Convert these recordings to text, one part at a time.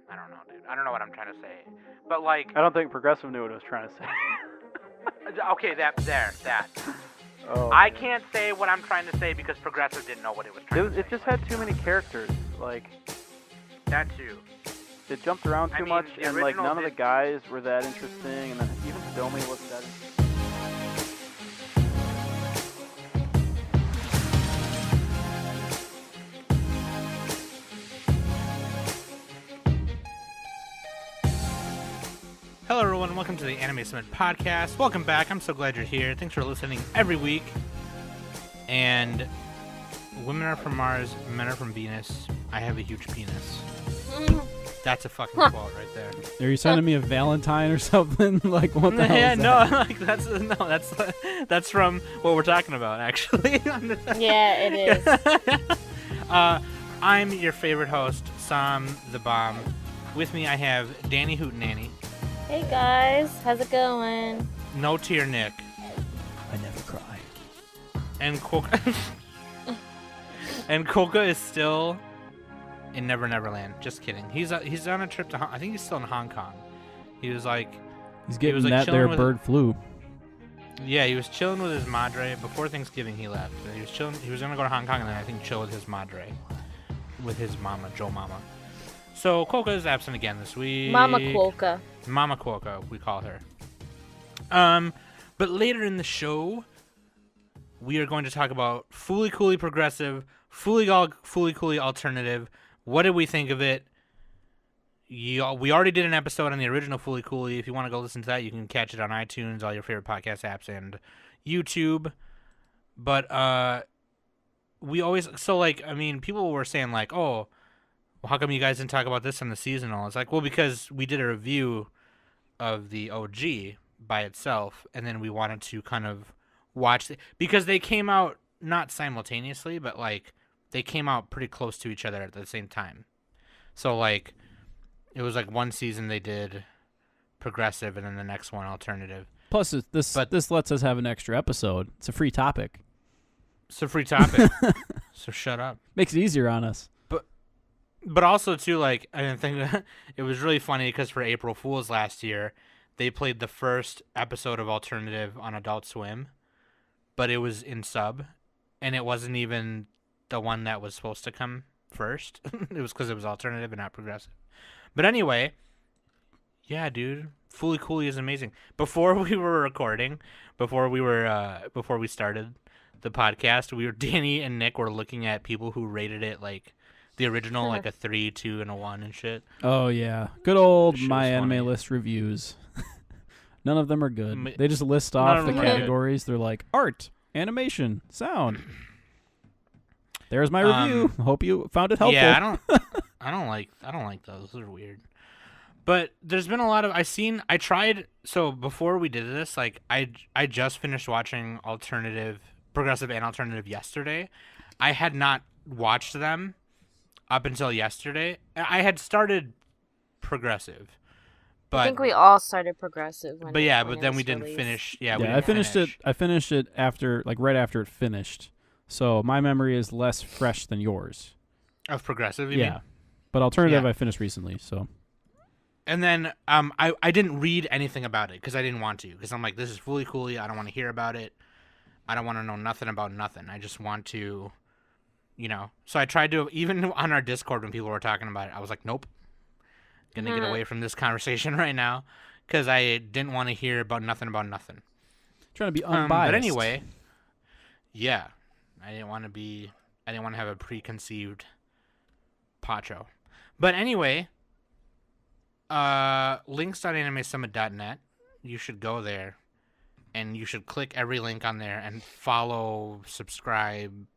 I don't know, dude. I don't know what I'm trying to say. But, like... I don't think Progressive knew what it was trying to say. Okay, that. Oh, I can't say what I'm trying to say because Progressive didn't know what it was trying to say. It just had too many characters. Like, That too. it jumped around too much, the and like original none of the guys were that interesting, and then even Domi wasn't that interesting. Hello, everyone. Welcome to the Anime Summit Podcast. Welcome back. I'm so glad you're here. Thanks for listening every week. And women are from Mars, men are from Venus. I have a huge penis. That's a fucking quote right there. Are you sending me a Valentine or something? Like, what the hell is that? That's from what we're talking about, actually. Yeah, it is. I'm your favorite host, Sam the Bomb. With me, I have Danny Hootenanny. Hey guys, how's it going? No Tear Nick. I never cry. And Coca. And Coca is still in Never Never Land. Just kidding. He's on a trip to. I think he's still in Hong Kong. He was like. He's getting like that there bird flu. Yeah, he was chilling with his madre before Thanksgiving. He left. He was chilling. He was gonna go to Hong Kong and then I think chill with his madre, with his mama, Joe Mama. So Coca is absent again this week. Mama Quokka. Mama Quokka, we call her. But later in the show, we are going to talk about Fooly Cooly Progressive, Fooly Cooly Alternative. What did we think of it? We already did an episode on the original Fooly Cooly. If you want to go listen to that, you can catch it on iTunes, all your favorite podcast apps, and YouTube. But we always people were saying like, oh, well, how come you guys didn't talk about this on the seasonal? It's like, well, because we did a review of the OG by itself, and then we wanted to kind of watch it because they came out not simultaneously, but like they came out pretty close to each other at the same time. So like it was like one season they did progressive and then the next one alternative. Plus, this lets us have an extra episode. It's a free topic. It's a free topic, so shut up. Makes it easier on us. But also, too, like, I think it was really funny because for April Fool's last year, they played the first episode of Alternative on Adult Swim, but it was in sub, and it wasn't even the one that was supposed to come first. It was because it was Alternative and not Progressive. But anyway, yeah, dude, Fooly Cooly is amazing. Before we were recording, before we started the podcast, Danny and Nick were looking at people who rated it, like, the original, like a 3, 2, and a 1 and shit. Oh, yeah. Good old Shit My was Anime funny. List reviews. None of them are good. They just list off the of them are good. categories. They're like, art, animation, sound. There's my review. Hope you found it helpful. Yeah, I don't like those. Those are weird. But there's been a lot of I tried. So before we did this, like I just finished watching Progressive and Alternative yesterday. I had not watched them up until yesterday. I had started Progressive, but I think we all started Progressive. But then we didn't finish. Yeah, I finished it. I finished it after, like, right after it finished. So my memory is less fresh than yours. Of Progressive, you mean? But Alternative Yeah. I finished recently. So. And then I didn't read anything about it because I didn't want to. Because I'm like, this is Fooly Cooly. I don't want to hear about it. I don't want to know nothing about nothing. I just want to, So I tried to, even on our Discord when people were talking about it, I was like, nope. Gonna get away from this conversation right now because I didn't want to hear about nothing. Trying to be unbiased. But anyway, yeah. I didn't want to have a preconceived pacho. But anyway, links.animesummit.net. You should go there, and you should click every link on there and follow, subscribe,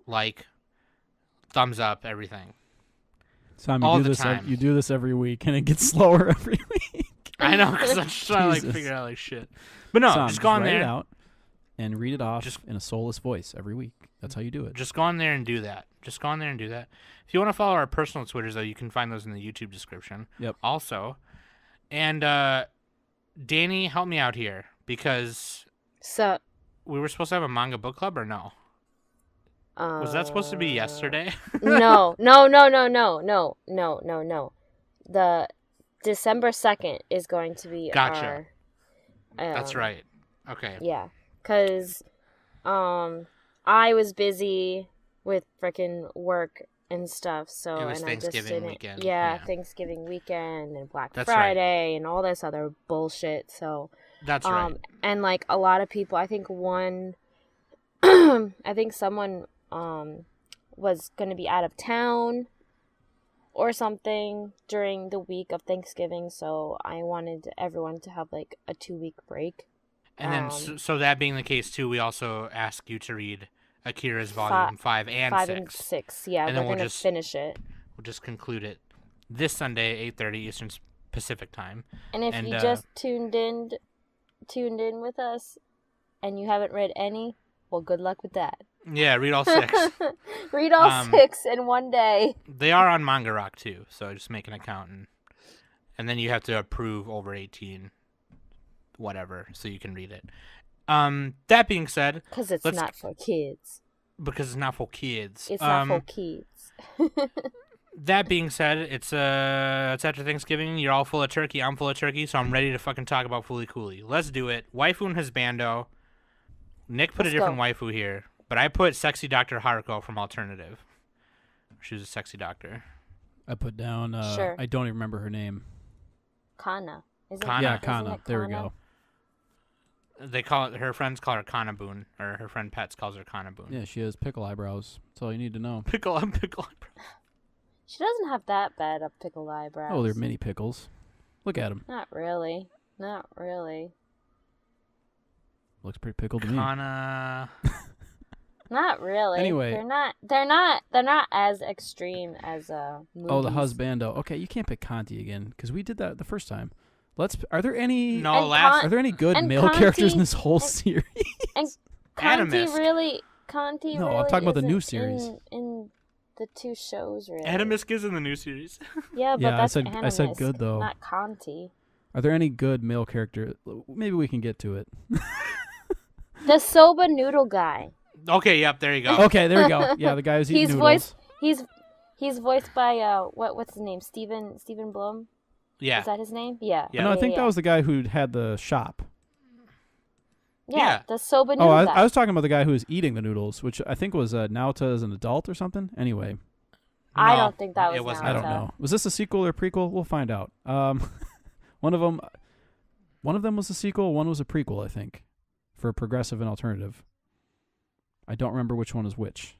like, thumbs up, everything. Sam, all you the do this. time. You do this every week, and it gets slower every week. I know, because I'm just trying to Jesus. figure out like shit. But no, Sam, just go on write there. it out and read it off in a soulless voice every week. That's how you do it. Just go on there and do that. If you want to follow our personal Twitters, though, you can find those in the YouTube description. Yep. Also, and Danny, help me out here because So we were supposed to have a manga book club or no? Was that supposed to be yesterday? No. The December 2nd is going to be Gotcha. our. That's right. Okay. Yeah, because I was busy with frickin' work and stuff, so It was and I just Thanksgiving didn't. weekend, Yeah, yeah. Thanksgiving weekend and Black That's right. Friday and all this other bullshit. So That's right. and like a lot of people, I think I think someone was gonna be out of town or something during the week of Thanksgiving, so I wanted everyone to have like a 2-week break. And then, so that being the case too, we also ask you to read Akira's Volume 5 and 6. 5 and 6, yeah, And we're then we'll gonna just finish it. We'll just conclude it this Sunday, 8:30 Eastern Pacific time. And if you just tuned in with us, and you haven't read any, well, good luck with that. Yeah, read all 6. Read all 6 in one day. They are on Manga Rock too, so just make an account and then you have to approve over 18, whatever, so you can read it. That being said, because it's not for kids. Because it's not for kids. It's not for kids. That being said, it's after Thanksgiving. You're all full of turkey. I'm full of turkey, so I'm ready to fucking talk about Fooly Cooly. Let's do it. Waifu and Husbando. Nick put a different waifu here, but I put sexy Dr. Haruko from Alternative. She was a sexy doctor. I put down. Sure. I don't even remember her name. Kana. Kana. Yeah, Kana. There we go. They call it. Her friends call her Kanabun, or her friend Pets calls her Kanabun. Yeah, she has pickle eyebrows. That's all you need to know. Pickle eyebrows. She doesn't have that bad of pickled eyebrows. Oh, they're mini pickles. Look at them. Not really. Not really. Looks pretty pickled to me. Kana. Not really. Anyway. They're not as extreme as movies. Oh, the Husbando. Okay, you can't pick Conti again because we did that the first time. Are there any are there any good male characters in this whole series? And Conti Animist. really No, I'm talking about the new series. In the 2 shows, really. Animist is in the new series. Yeah, but that's I said good though. not Conti. Are there any good male characters? Maybe we can get to it. The soba noodle guy. Okay, yep, there you go. Okay, there we go. Yeah, the guy who's eating noodles. He's voiced by what's his name? Steven Blum? Yeah. Is that his name? Yeah. Yeah. No, I think that was the guy who had the shop. Yeah, the soba noodle guy. I was talking about the guy who was eating the noodles, which I think was Naota as an adult or something. Anyway. I don't think that was it wasn't. Naota. I don't know. Was this a sequel or prequel? We'll find out. One of them was a sequel. One was a prequel, I think, for Progressive and Alternative. I don't remember which one is which.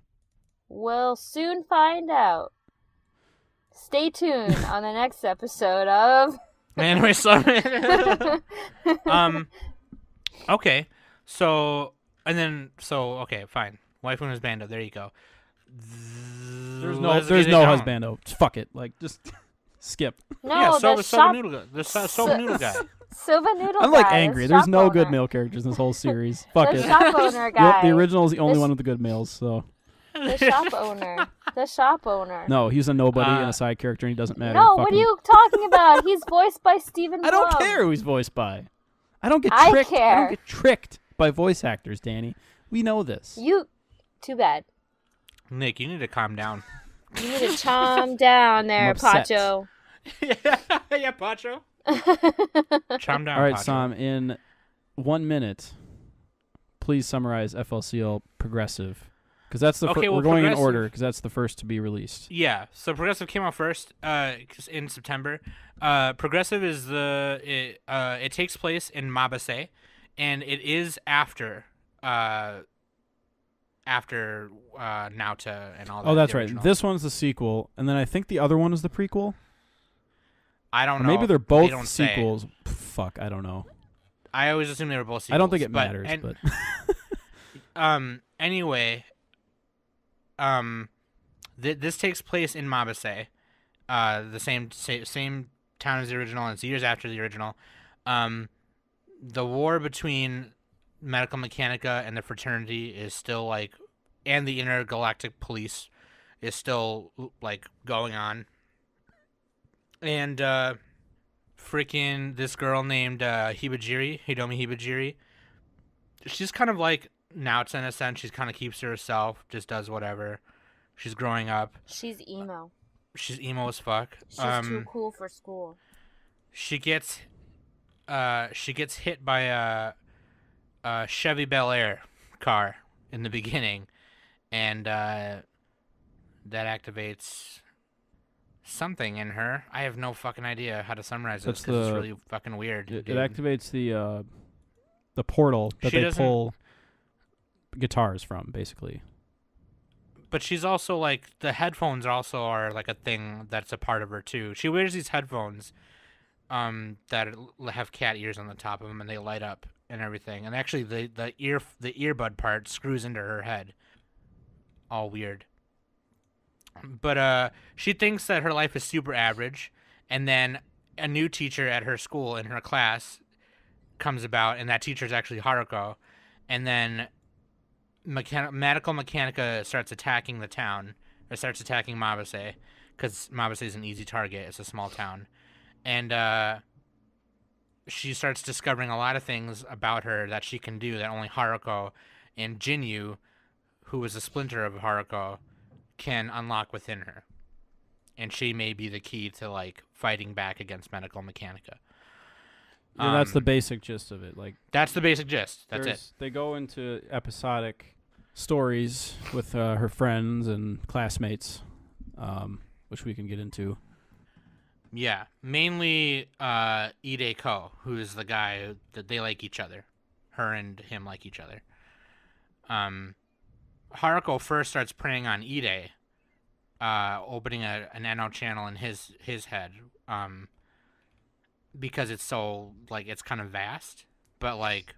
We'll soon find out. Stay tuned on the next episode of Anime Summit. Okay. Okay, fine. Waifu and Husbando. There you go. There's no Husbando. Fuck it. Like, just skip. No, yeah, the soba noodle guy. The soba noodle guy. Soba noodle I'm like guy, angry. the There's shop no good owner. male characters in this whole series. Fuck The it. shop owner guy. The original is the only This- one with the good males. So The shop owner. The shop owner. no, he's a nobody and a side character, and he doesn't matter. No, Fuck what are him. you talking about? He's voiced by Steven I don't Blum. care who he's voiced by. I don't get I tricked. I care. don't get tricked by voice actors, Danny. We know this. Too bad. Nick, you need to calm down. You need to calm down there, upset. Pacho. Yeah, Pacho. Calm down, All right, Pacho. Sam, in 1 minute, please summarize FLCL Progressive. Because that's the Okay, we're well, going in Progressive- order because that's the first to be released. Yeah, so Progressive came out first in September. Progressive is it takes place in Mabase, and it is after Naota and all that. Oh, that's the right. original. This one's the sequel, and then I think the other one is the prequel. I don't Or know. maybe they're They both don't say. sequels. Fuck, I don't know. I always assume they were both sequels. I don't think it matters, but anyway, this takes place in Mabase, the same town as the original, and it's years after the original. The war between Medical Mechanica and the Fraternity is still like, and the Intergalactic Police is still like going on, and freaking this girl named Hidomi Hibajiri, she's kind of like Naota in a sense. She kind of keeps to herself, just does whatever. She's growing up. She's emo. She's emo as fuck. She's too cool for school. She gets hit by a Chevy Bel Air car in the beginning, and that activates something in her. I have no fucking idea how to summarize this because it's really fucking weird. It activates the portal that they pull guitars from, basically. But she's also like, the headphones also are like a thing that's a part of her too. She wears these headphones that have cat ears on the top of them, and they light up and everything. And actually, the earbud part screws into her head. All weird. But she thinks that her life is super average, and then a new teacher at her school in her class comes about, and that teacher is actually Haruko. And then Medical Mechanica starts attacking the town, or starts attacking Mabase, because Mabase is an easy target. It's a small town. And she starts discovering a lot of things about her that she can do that only Haruko and Jinyu, who is a splinter of Haruko, can unlock within her. And she may be the key to like fighting back against Medical Mechanica. Yeah, that's the basic gist of it. Like, that's the basic gist. That's it. They go into episodic stories with her friends and classmates, which we can get into. Yeah, mainly Ide Ko, who is the guy that they like each other. Her and him like each other. Haruko first starts preying on Ide, opening an NO channel in his head, because it's so, like, it's kind of vast, but, like,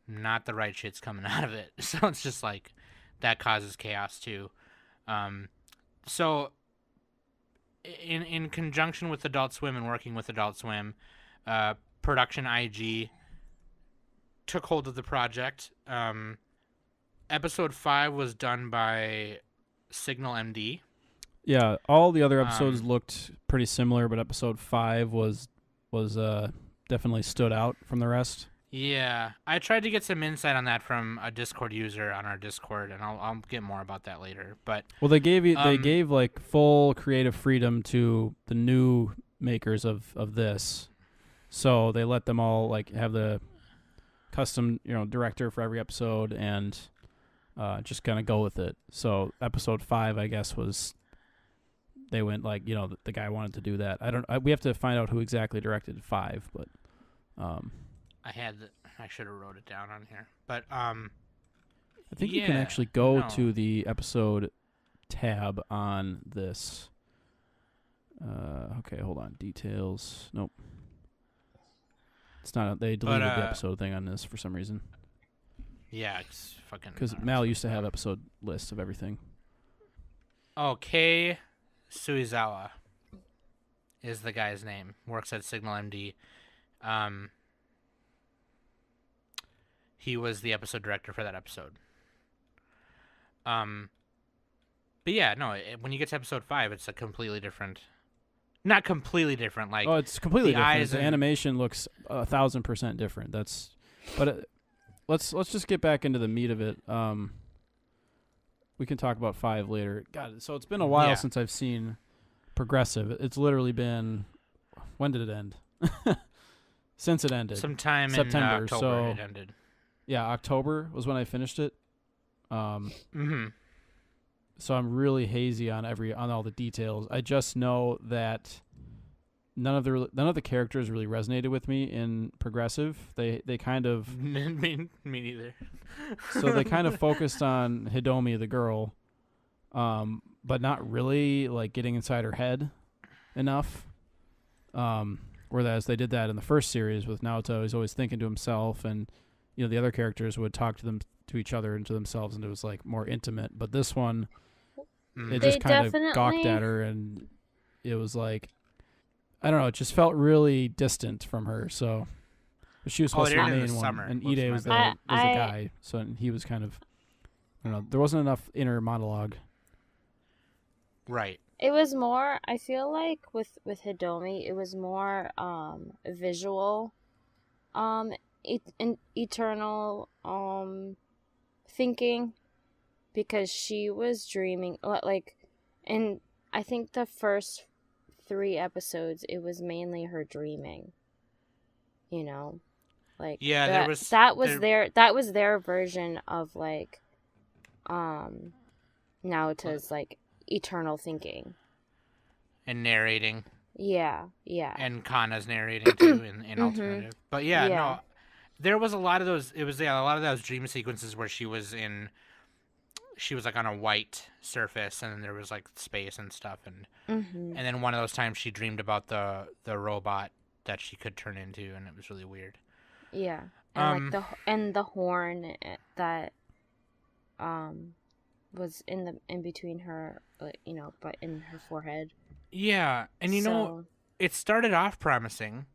not the right shit's coming out of it. So it's just, like, that causes chaos, too. So, in conjunction with Adult Swim and working with Adult Swim, Production IG took hold of the project. Episode 5 was done by Signal MD. Yeah, all the other episodes looked pretty similar, but episode 5 was definitely stood out from the rest. Yeah, I tried to get some insight on that from a Discord user on our Discord, and I'll get more about that later. But they gave like full creative freedom to the new makers of this, so they let them all like have the custom director for every episode and just kind of go with it. So episode 5, I guess, was they went like the guy wanted to do that. We have to find out who exactly directed 5, but. I should have wrote it down on here, but I think you can actually go to the episode tab on this. Okay, hold on. Details. Nope. It's not. They deleted the episode thing on this for some reason. Yeah, it's fucking. Because Mal used to have episode lists of everything. Okay, Suizawa is the guy's name. Works at Signal MD. He was the episode director for that episode. But yeah, no. When you get to episode 5, it's a completely different. Not completely different. Like, it's completely different. Eyes the animation looks 1,000% different. Let's just get back into the meat of it. We can talk about 5 later. God, so it's been a while since I've seen Progressive. It's literally been. When did it end? Since it ended. Sometime September, in October so it ended. Yeah, October was when I finished it. So I'm really hazy on all the details. I just know that none of the characters really resonated with me in Progressive. They kind of me neither. So they kind of focused on Hidomi, the girl, but not really like getting inside her head enough. Whereas they did that in the first series with Naota. He's always thinking to himself, and the other characters would talk to each other and to themselves, and it was like more intimate. But this one, it just kind of gawked at her, and it was like, I don't know, it just felt really distant from her. So but she was supposed to be the main one, and Ide was the guy. So and he was kind of, I don't know, there wasn't enough inner monologue. Right. It was more, I feel like with Hidomi, it was more visual, eternal thinking because she was dreaming like in I think the first 3 episodes it was mainly her dreaming. You know? Like Yeah, that was their version of like Naota's like eternal thinking and narrating. Yeah. And Kana's narrating too in alternative. But yeah, no, there was a lot of those. It was a lot of those dream sequences where she was like on a white surface, and then there was like space and stuff, and then one of those times she dreamed about the robot that she could turn into, and it was really weird. Yeah, and like the horn that was in between her, you know, but in her forehead. Yeah, and you know, it started off promising,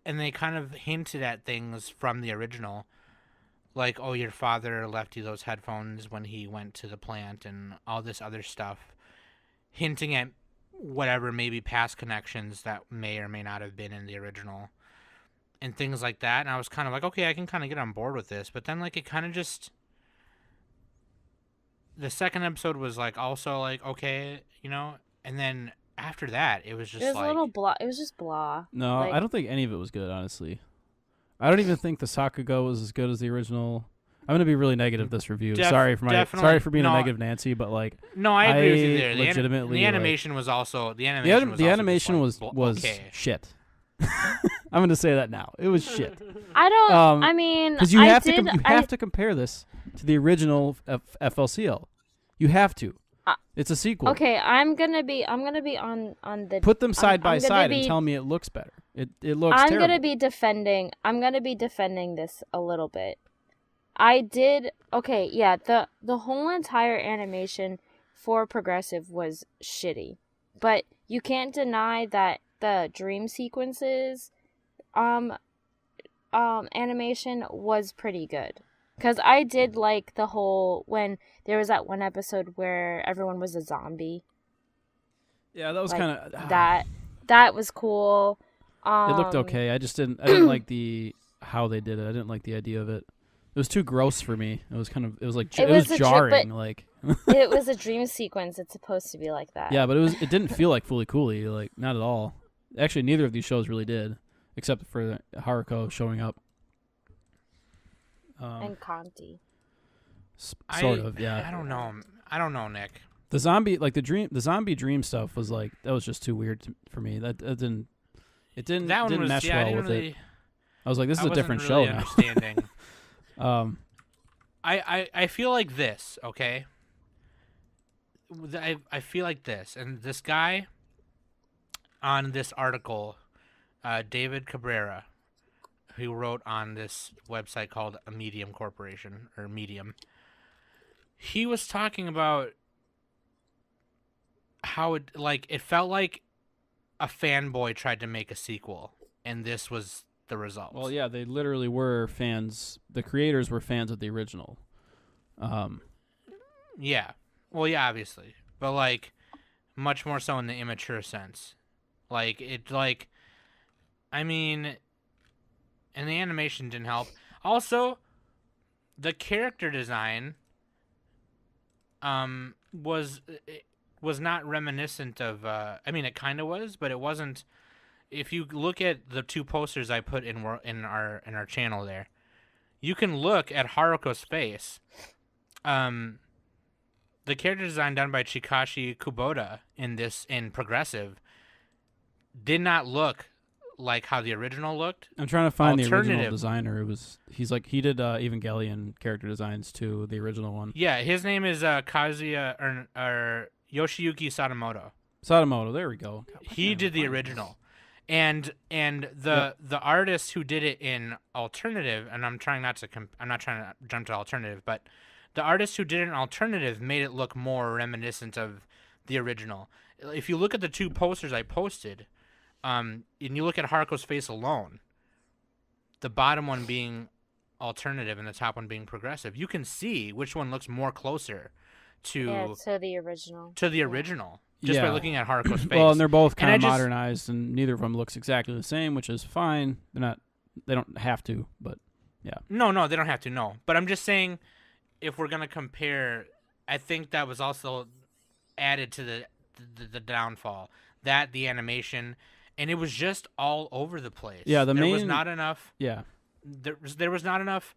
and they kind of hinted at things from the original, like, oh, your father left you those headphones when he went to the plant, and all this other stuff, hinting at whatever maybe past connections that may or may not have been in the original, and things like that. And I was kind of like, okay, I can kind of get on board with this, but then like it kind of just. The second episode was like also like okay, you know, and then after that it was just it was like a little blah. It was just blah. No, like, I don't think any of it was good, honestly. I don't even think the Sakugo was as good as the original. I'm gonna be really negative this review. Sorry for being a negative Nancy, but like no, I agree with you there. Legitimately, the animation was also the animation was okay. shit. I'm gonna say that now. It was shit. I don't. I mean, because you have to compare this to the original FLCL. You have to. It's a sequel. Okay, I'm gonna be on the. Put them side by side and tell me it looks better. It looks terrible. I'm gonna be defending this a little bit. I did okay. Yeah, the whole entire animation for Progressive was shitty, but you can't deny that the dream sequences animation was pretty good. Because I did like the whole, when there was that one episode where everyone was a zombie. Yeah, that was like, kind of... That was cool. It looked okay. I didn't like how they did it. I didn't like the idea of it. It was too gross for me. It was jarring. Like it was a dream sequence. It's supposed to be like that. Yeah, but it didn't feel like Fooly Cooly, like not at all. Actually, neither of these shows really did, except for Haruko showing up. And Kanti. Sort of, yeah. I don't know, Nick. The zombie dream stuff was like that was just too weird for me. That didn't mesh well with it. I was like, this is a different show now. Understanding. I feel like this, okay? I feel like this, and this guy on this article, David Cabrera, who wrote on this website called a Medium Corporation, or Medium, he was talking about how it felt like a fanboy tried to make a sequel, and this was the result. Well, yeah, they literally were fans. The creators were fans of the original. Yeah. Well, yeah, obviously. But, like, much more so in the immature sense. Like, I mean... And the animation didn't help. Also, the character design was not reminiscent of... I mean, it kind of was, but it wasn't... If you look at the two posters I put in our channel there, you can look at Haruko's face. The character design done by Chikashi Kubota in Progressive did not look like how the original looked. I'm trying to find the original designer. He did Evangelion character designs too, the original one. Yeah, his name is Kazuya or Yoshiyuki Sadamoto. Sadamoto, there we go. God, he did the original. And the artist who did it in alternative, and I'm not trying to jump to alternative, but the artist who did it in alternative made it look more reminiscent of the original. If you look at the two posters I posted, and you look at Haruko's face alone, the bottom one being alternative and the top one being progressive, you can see which one looks more closer to the original. Just by looking at Haruko's face. Well, and they're both kind of modernized, and neither of them looks exactly the same, which is fine. They don't have to, but yeah. No, they don't have to. No, but I'm just saying, if we're gonna compare, I think that was also added to the downfall. That the animation, and it was just all over the place. Yeah, there was not enough. Yeah. There was not enough.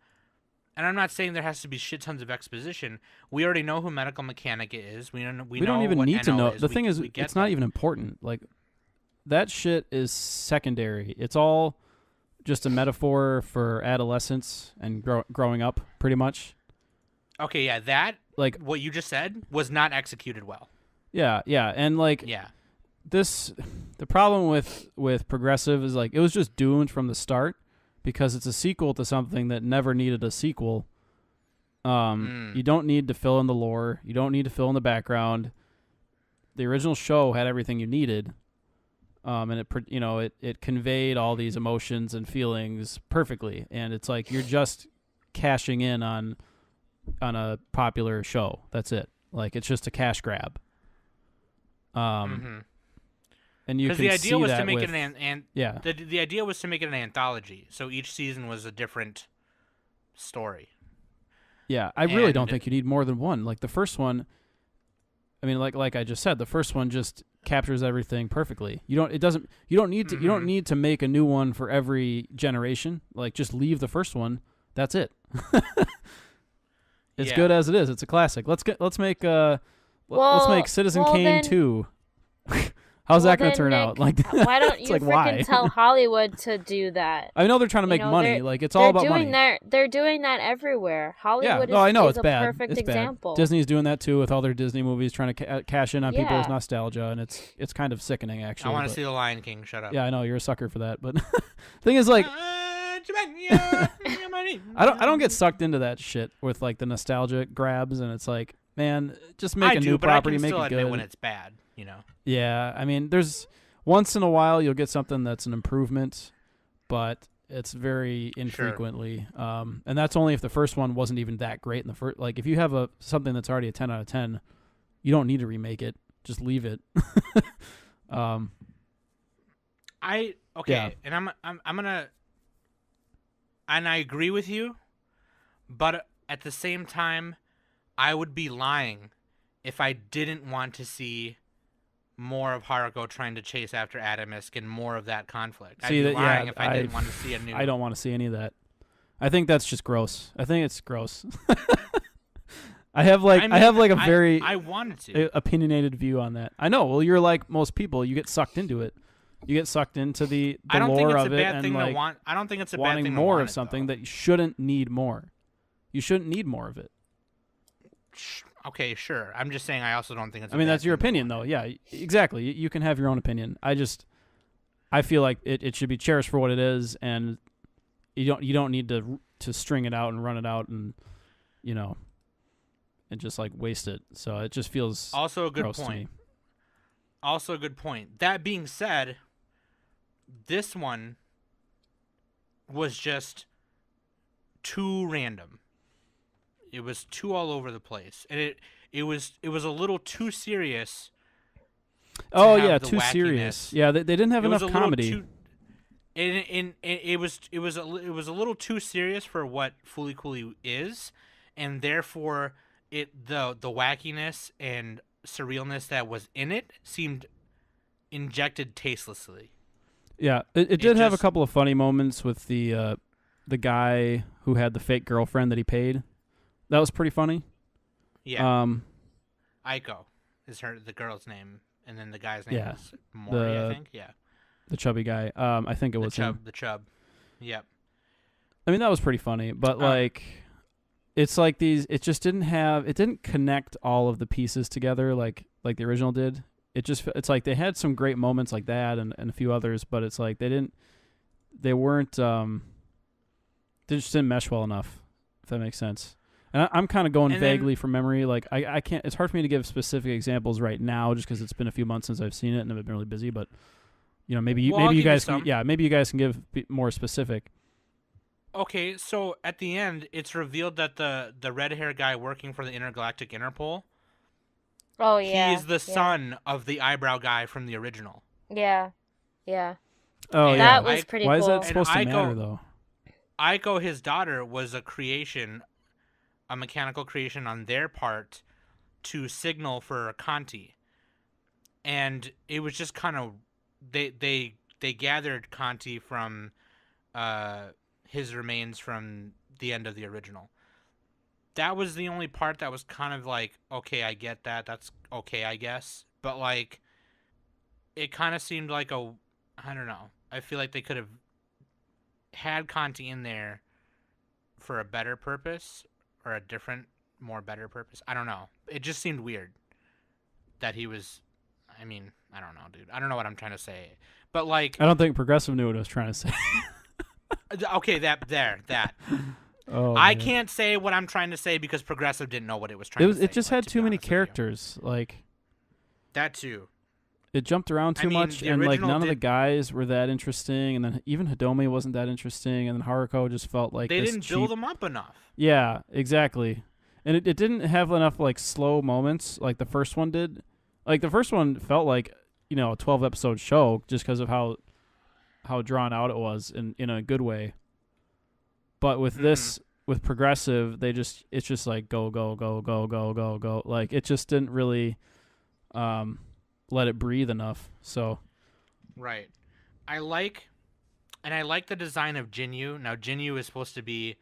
And I'm not saying there has to be shit tons of exposition. We already know who Medical Mechanic is. We don't even what need to NO know. is. The thing is, we get it's not that. even important. Like, that shit is secondary. It's all just a metaphor for adolescence and growing up, pretty much. Okay, yeah, that, Like, what you just said was not executed well. yeah, and like Yeah. the problem with Progressive is like it was just doomed from the start because it's a sequel to something that never needed a sequel. You don't need to fill in the lore. You don't need to fill in the background. The original show had everything you needed, and it conveyed all these emotions and feelings perfectly. And it's like you're just cashing in on a popular show. That's it. Like it's just a cash grab. And you can the idea see was that to make with, it the idea was to make it an anthology, so each season was a different story. Yeah, I really don't And- think you need more than one. Like the first one, I mean, like I just said, the first one just captures everything perfectly. You don't need to make a new one for every generation. Like just leave the first one. That's it. It's Yeah. good as it is. It's a classic. Let's make Citizen well, Kane then- 2. How's that going then, to turn Nick, out? Like why don't it's you like, why? freaking tell Hollywood to do that? I know they're trying to make money. they're- Like it's all about money. They're doing that everywhere. Hollywood I know is it's a bad. perfect It's example. bad. Disney's doing that too with all their Disney movies, trying to cash in on people's Yeah. nostalgia, and it's kind of sickening actually. I want to but- see The Lion King. Shut up. Yeah, I know you're a sucker for that, but thing is, like, I don't get sucked into that shit with like the nostalgia grabs, and it's like, man, just make a new property, but I can make still it admit good. when it's bad. You know. Yeah, I mean, there's once in a while you'll get something that's an improvement, but it's very infrequently. And that's only if the first one wasn't even that great in the first. Like, if you have something that's already a 10 out of 10, you don't need to remake it. Just leave it. Yeah. And I'm gonna, and I agree with you, but at the same time, I would be lying if I didn't want to see more of Haruko trying to chase after Adamisk and more of that conflict. I'd be lying if I didn't want to see a new. I don't want to see any of that. I think that's just gross. I think it's gross. I have a very I wanted to. opinionated view on that. I know. Well, you're like most people. You get sucked into it. You get sucked into the I don't think lore it's of a it bad and thing like to want. I don't think it's a bad wanting thing more to want of it, something though. that you shouldn't need more. You shouldn't need more of it. Okay, sure. I'm just saying I also don't think it's. I mean, bad that's your thing to opinion, want though. Yeah, exactly. You can have your own opinion. I feel like it should be cherished for what it is, and you don't need to string it out and run it out and and just like waste it. So it just feels Also a good gross to point. me. Also a good point. That being said, this one was just too random. It was too all over the place, and it was a little too serious. Oh have yeah, the too wackiness. serious. Yeah, they didn't have It was enough a little comedy. too- and it was a little too serious for what Fooly Cooly is, and therefore the wackiness and surrealness that was in it seemed injected tastelessly. Yeah, it did have a just- couple of funny moments with the guy who had the fake girlfriend that he paid. That was pretty funny. Yeah, Aiko is the girl's name, and then the guy's name Yeah, is Mori, I the- think. Yeah, the chubby guy. I think it was him. the chub. Yep. I mean, that was pretty funny, but like, it's like it just didn't connect all of the pieces together like the original did. It's like they had some great moments like that and a few others, but it's like they just didn't mesh well enough, if that makes sense. And I'm kind of going And then- vaguely from memory. Like I can't. It's hard for me to give specific examples right now, just because it's been a few months since I've seen it and I've been really busy. But maybe Well, I'll you give you guys some. maybe you guys can give more specific. Okay, so at the end, it's revealed that the red hair guy working for the Intergalactic Interpol, Oh yeah. he's the son of the eyebrow guy from the original. Yeah. Yeah. Oh And yeah. That was pretty Why cool. is that supposed to And matter though? Aiko, his daughter, was a creation a mechanical creation on their part to signal for Conti. And it was just kind of they gathered Conti from his remains from the end of the original. That was the only part that was kind of like, okay, I get that. That's okay, I guess. But like, it kind of seemed like I don't know. I feel like they could have had Conti in there for a better purpose or a different, more better purpose. I don't know. It just seemed weird that he was. I mean, I don't know, dude. I don't know what I'm trying to say. But like, I don't think Progressive knew what I was trying to say. okay, that. Oh, I man. can't say what I'm trying to say because Progressive didn't know what it was trying to say. It just like, had to too be many honest with you. characters. Like, That too. it jumped around too I mean, much, the and like original none of the did- guys were that interesting, and then even Hidome wasn't that interesting, and then Haruko just felt like They this didn't cheap. build them up enough. Yeah, exactly. And it didn't have enough like slow moments like the first one did. Like the first one felt like, a 12 episode show just because of how drawn out it was in a good way. But with this, with Progressive, it's just like go go go go go go go. Like it just didn't really let it breathe enough. So Right. I like the design of Jinyu. Now Jinyu is supposed to be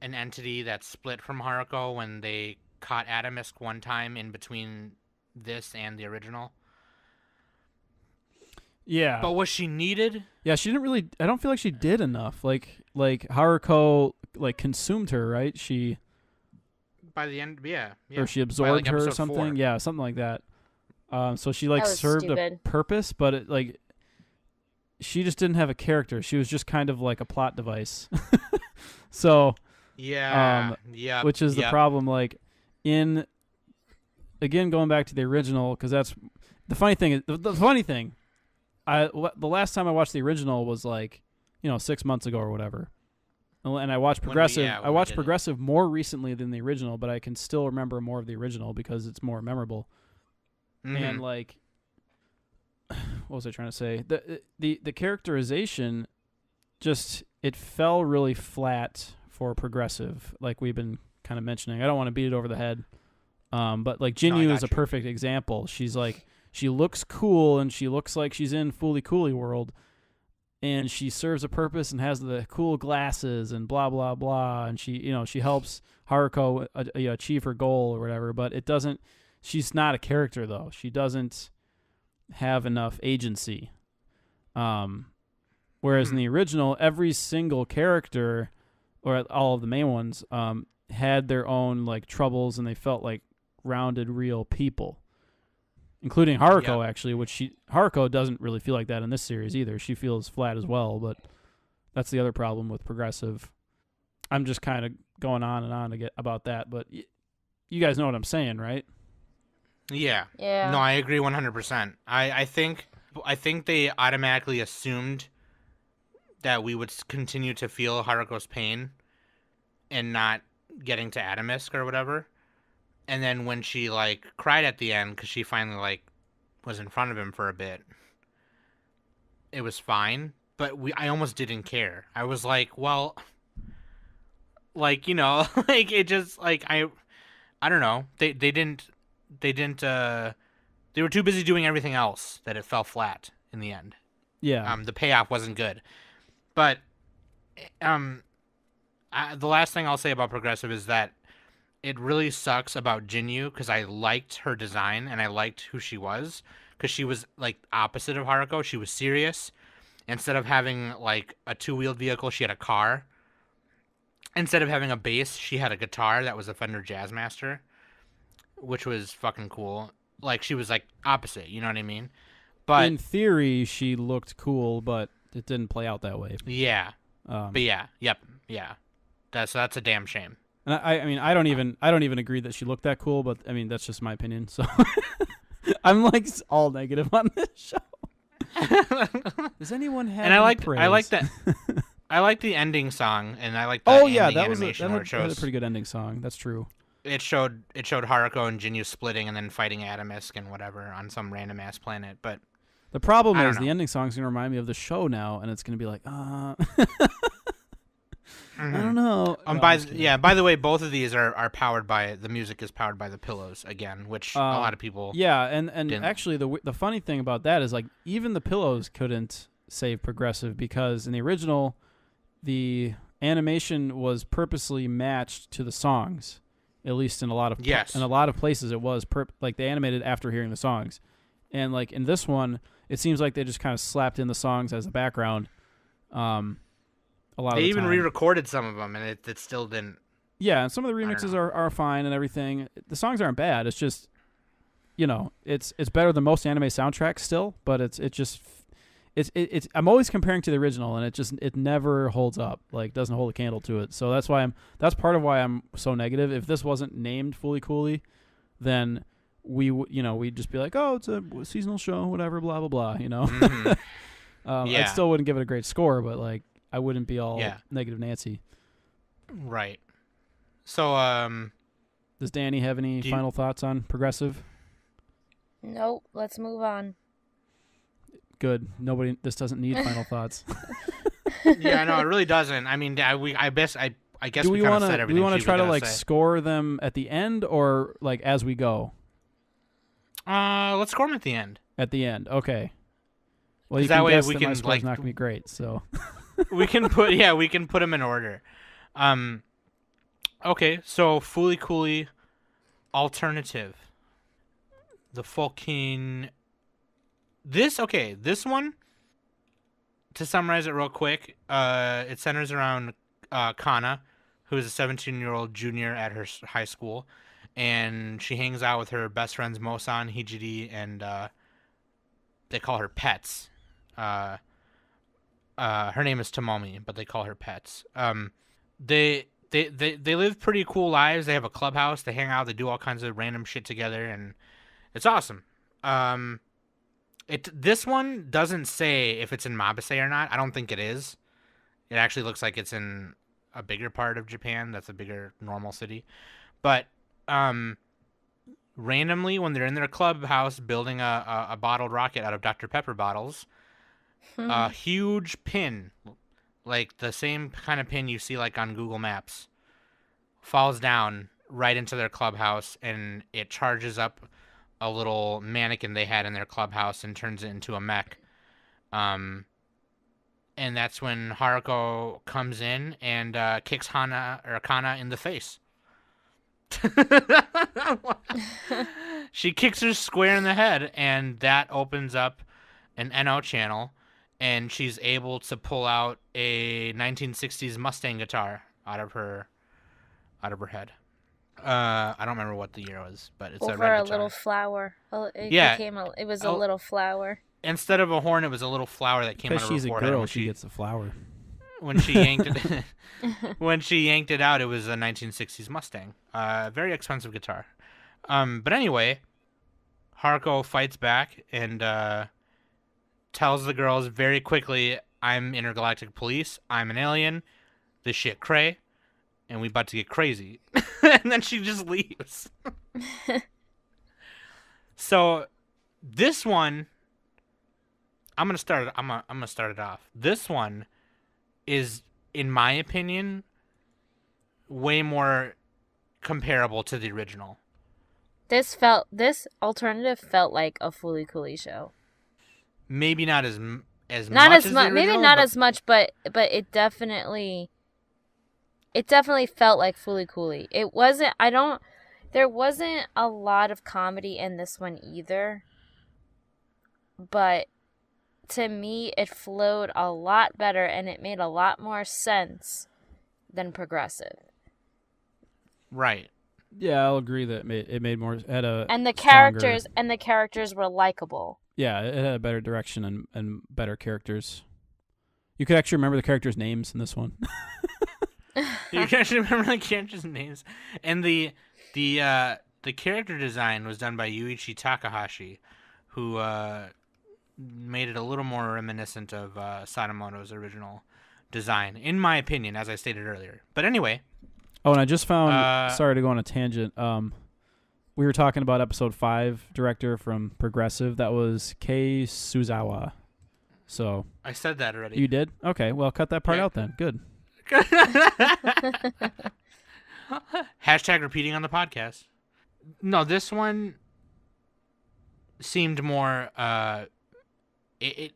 an entity that's split from Haruko when they caught Atomisk one time in between this and the original. yeah. But was she needed? Yeah, she didn't really. I don't feel like she did enough. Like Haruko like consumed her, right? She By the end, yeah. or she By, absorbed like, her or episode something. 4. Yeah, something like that. So she like That was served a stupid. purpose, but it like she just didn't have a character. She was just kind of like a plot device. So, Yeah. Yeah. which is the problem. Like again, going back to the original, because that's the funny thing. The funny thing, the last time I watched the original was like 6 months ago or whatever. And I watched Progressive. I watched Progressive more recently than the original, but I can still remember more of the original because it's more memorable. And like, what was I trying to say? The characterization, just it fell really flat for Progressive, like we've been kind of mentioning. I don't want to beat it over the head, but like Jinyu is a perfect example. She's like, she looks cool and she looks like she's in Fooly Cooly world. And she serves a purpose and has the cool glasses and blah blah blah, and she she helps Haruko achieve her goal or whatever. But it doesn't. She's not a character though. She doesn't have enough agency. Whereas in the original, every single character, or all of the main ones, had their own like troubles, and they felt like rounded, real people. Including Haruko, actually, which Haruko doesn't really feel like that in this series either. She feels flat as well, but that's the other problem with Progressive. I'm just kind of going on and on to get about that, but you guys know what I'm saying, right? Yeah. Yeah. No, I agree 100%. I think they automatically assumed that we would continue to feel Haruko's pain and not getting to Atomisk or whatever. And then when she like cried at the end because she finally like was in front of him for a bit, it was fine. But I almost didn't care. I was like, well, like like it just like I don't know. They were too busy doing everything else that it fell flat in the end. Yeah. The payoff wasn't good. But the last thing I'll say about Progressive is that it really sucks about Jinyu because I liked her design and I liked who she was because she was like opposite of Haruko. She was serious. Instead of having like a two-wheeled vehicle, she had a car. Instead of having a bass, she had a guitar that was a Fender Jazzmaster, which was fucking cool. Like she was like opposite, you know what I mean? But in theory, she looked cool, but it didn't play out that way. yeah. But yeah, that's a damn shame. And I mean, I don't even agree that she looked that cool, but I mean, that's just my opinion. So I'm like all negative on this show. Does anyone have? And I like praise? that. I like the ending song, and I like the Oh yeah, ending that was animation where it had a shows pretty good ending song. That's true. it showed Haruko and Jinyu splitting and then fighting Atomisk and whatever on some random ass planet. But The problem I is don't the know. ending song's gonna remind me of the show now, and it's gonna be like, I don't know. No, By I'm just kidding. by the way, both of these are powered by the music is powered by the pillows again, which a lot of people. Yeah, and didn't. actually the funny thing about that is like even the pillows couldn't save Progressive because in the original, the animation was purposely matched to the songs. At least in a lot of in a lot of places, it was like they animated after hearing the songs, and like in this one, it seems like they just kind of slapped in the songs as a background. A lot They of the even time. re-recorded some of them, and it still didn't. Yeah, and some of the remixes know. are fine and everything. The songs aren't bad. It's just, it's better than most anime soundtracks still, but it's I'm always comparing to the original, and it never holds up. Like doesn't hold a candle to it. So that's part of why I'm so negative. If this wasn't named Fooly Cooly, then we'd just be like, oh, it's a seasonal show, whatever, blah blah blah. Mm-hmm. I still wouldn't give it a great score, but like I wouldn't be all negative Nancy. Right. So does Danny have any final thoughts on Progressive? Nope. Let's move on. Good. This doesn't need final thoughts. Yeah, no, it really doesn't. I mean, I guess we kind of said everything. Do we want to try to like say. score them at the end or like as we go? Let's score them at the end. At the end, okay. Well, you that can way guess we that can my score's not gonna be great. So we can put them in order. Okay, so Fooly Cooly alternative. The fucking this one. To summarize it real quick, it centers around Kana, who is a 17-year-old junior at her high school, and she hangs out with her best friends Mosan, Hijiri, and they call her Pets. Her name is Tomomi, but they call her Pets. They live pretty cool lives. They have a clubhouse. They hang out. They do all kinds of random shit together, and it's awesome. This one doesn't say if it's in Mabase or not. I don't think it is. It actually looks like it's in a bigger part of Japan. That's a bigger normal city. But randomly, when they're in their clubhouse building a bottled rocket out of Dr. Pepper bottles, a huge pin, like the same kind of pin you see like on Google Maps, falls down right into their clubhouse, and it charges up a little mannequin they had in their clubhouse and turns it into a mech. And that's when Haruko comes in and kicks Kana in the face. She kicks her square in the head, and that opens up an NO channel, and she's able to pull out a 1960s Mustang guitar out of her head. I don't remember what the year was, but it's over a red a guitar. little flower. It was a Oh. little flower. Instead of a horn, it was a little flower that came out of her because she's a forehead. girl, When she gets the flower. when she yanked it, when she yanked it out, it was a 1960s Mustang. Very expensive guitar. But anyway, Haruko fights back and tells the girls very quickly, "I'm intergalactic police. I'm an alien. This shit cray, and we about to get crazy." And then she just leaves. So this one, I'm gonna start it off. This one is, in my opinion, way more comparable to the original. This alternative felt like a Fooly Cooly show. Maybe not as Not much as as much. the Maybe original, not but- as much, but it definitely felt like Fooly Cooly. It wasn't. There wasn't a lot of comedy in this one either. But to me, it flowed a lot better, and it made a lot more sense than Progressive. Right. Yeah, I'll agree that it made more. Had a And the stronger- characters were likable. Yeah, it had a better direction and better characters. You could actually remember the characters' names in this one. You can actually remember the characters' names, and the character design was done by Yuichi Takahashi, who made it a little more reminiscent of Sadamoto's original design, in my opinion, as I stated earlier. But anyway. Oh, and I just found. Sorry to go on a tangent. We were talking about episode 5 director from Progressive. That was Kei Suzawa. So I said that already. you did? Okay. Well, cut that part Yeah. out then. Good. Hashtag repeating on the podcast. No, this one seemed more.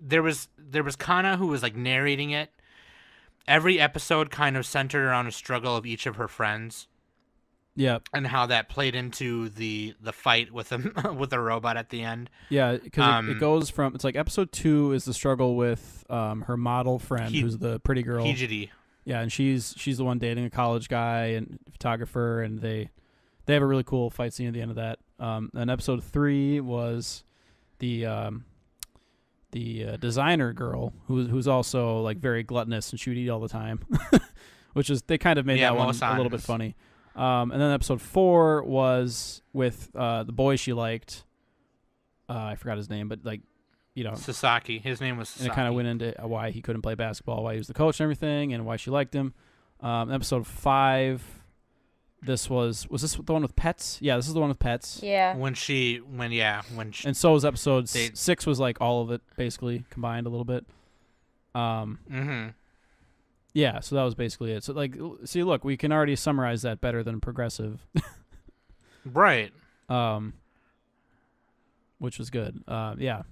There was Kana who was like narrating it. Every episode kind of centered around a struggle of each of her friends. Yeah, and how that played into the fight with a with a robot at the end. yeah, because it goes from, it's like episode 2 is the struggle with her model friend, who's the pretty girl. Hijiri. Yeah, and she's the one dating a college guy and photographer, and they have a really cool fight scene at the end of that. And episode 3 was the designer girl who's also like very gluttonous and she would eat all the time, which is, they kind of made that one a little bit funny. And then episode 4 was with the boy she liked. I forgot his name, but like, you know, Sasaki. His name was Sasaki. And it kind of went into why he couldn't play basketball, why he was the coach and everything, and why she liked him. Episode 5, was this the one with pets? Yeah, this is the one with pets. Yeah. When she. And so was episode 6 was like all of it basically combined a little bit. Yeah, so that was basically it. So like, see, look, we can already summarize that better than progressive. Right. Which was good. Yeah.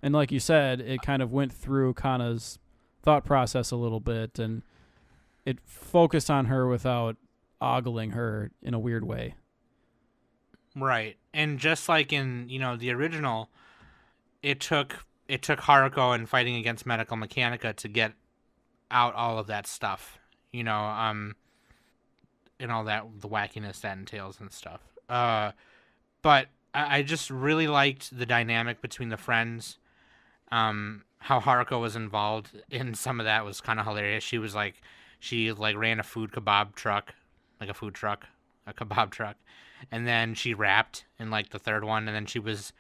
And like you said, it kind of went through Kana's thought process a little bit, and it focused on her without ogling her in a weird way. Right. And just like in, the original, it took Haruko and fighting against Medical Mechanica to get out all of that stuff, and all that, the wackiness that entails and stuff. But I just really liked the dynamic between the friends. How Haruko was involved in some of that was kind of hilarious. She ran a kebab truck, and then she rapped in like the third one, and then she was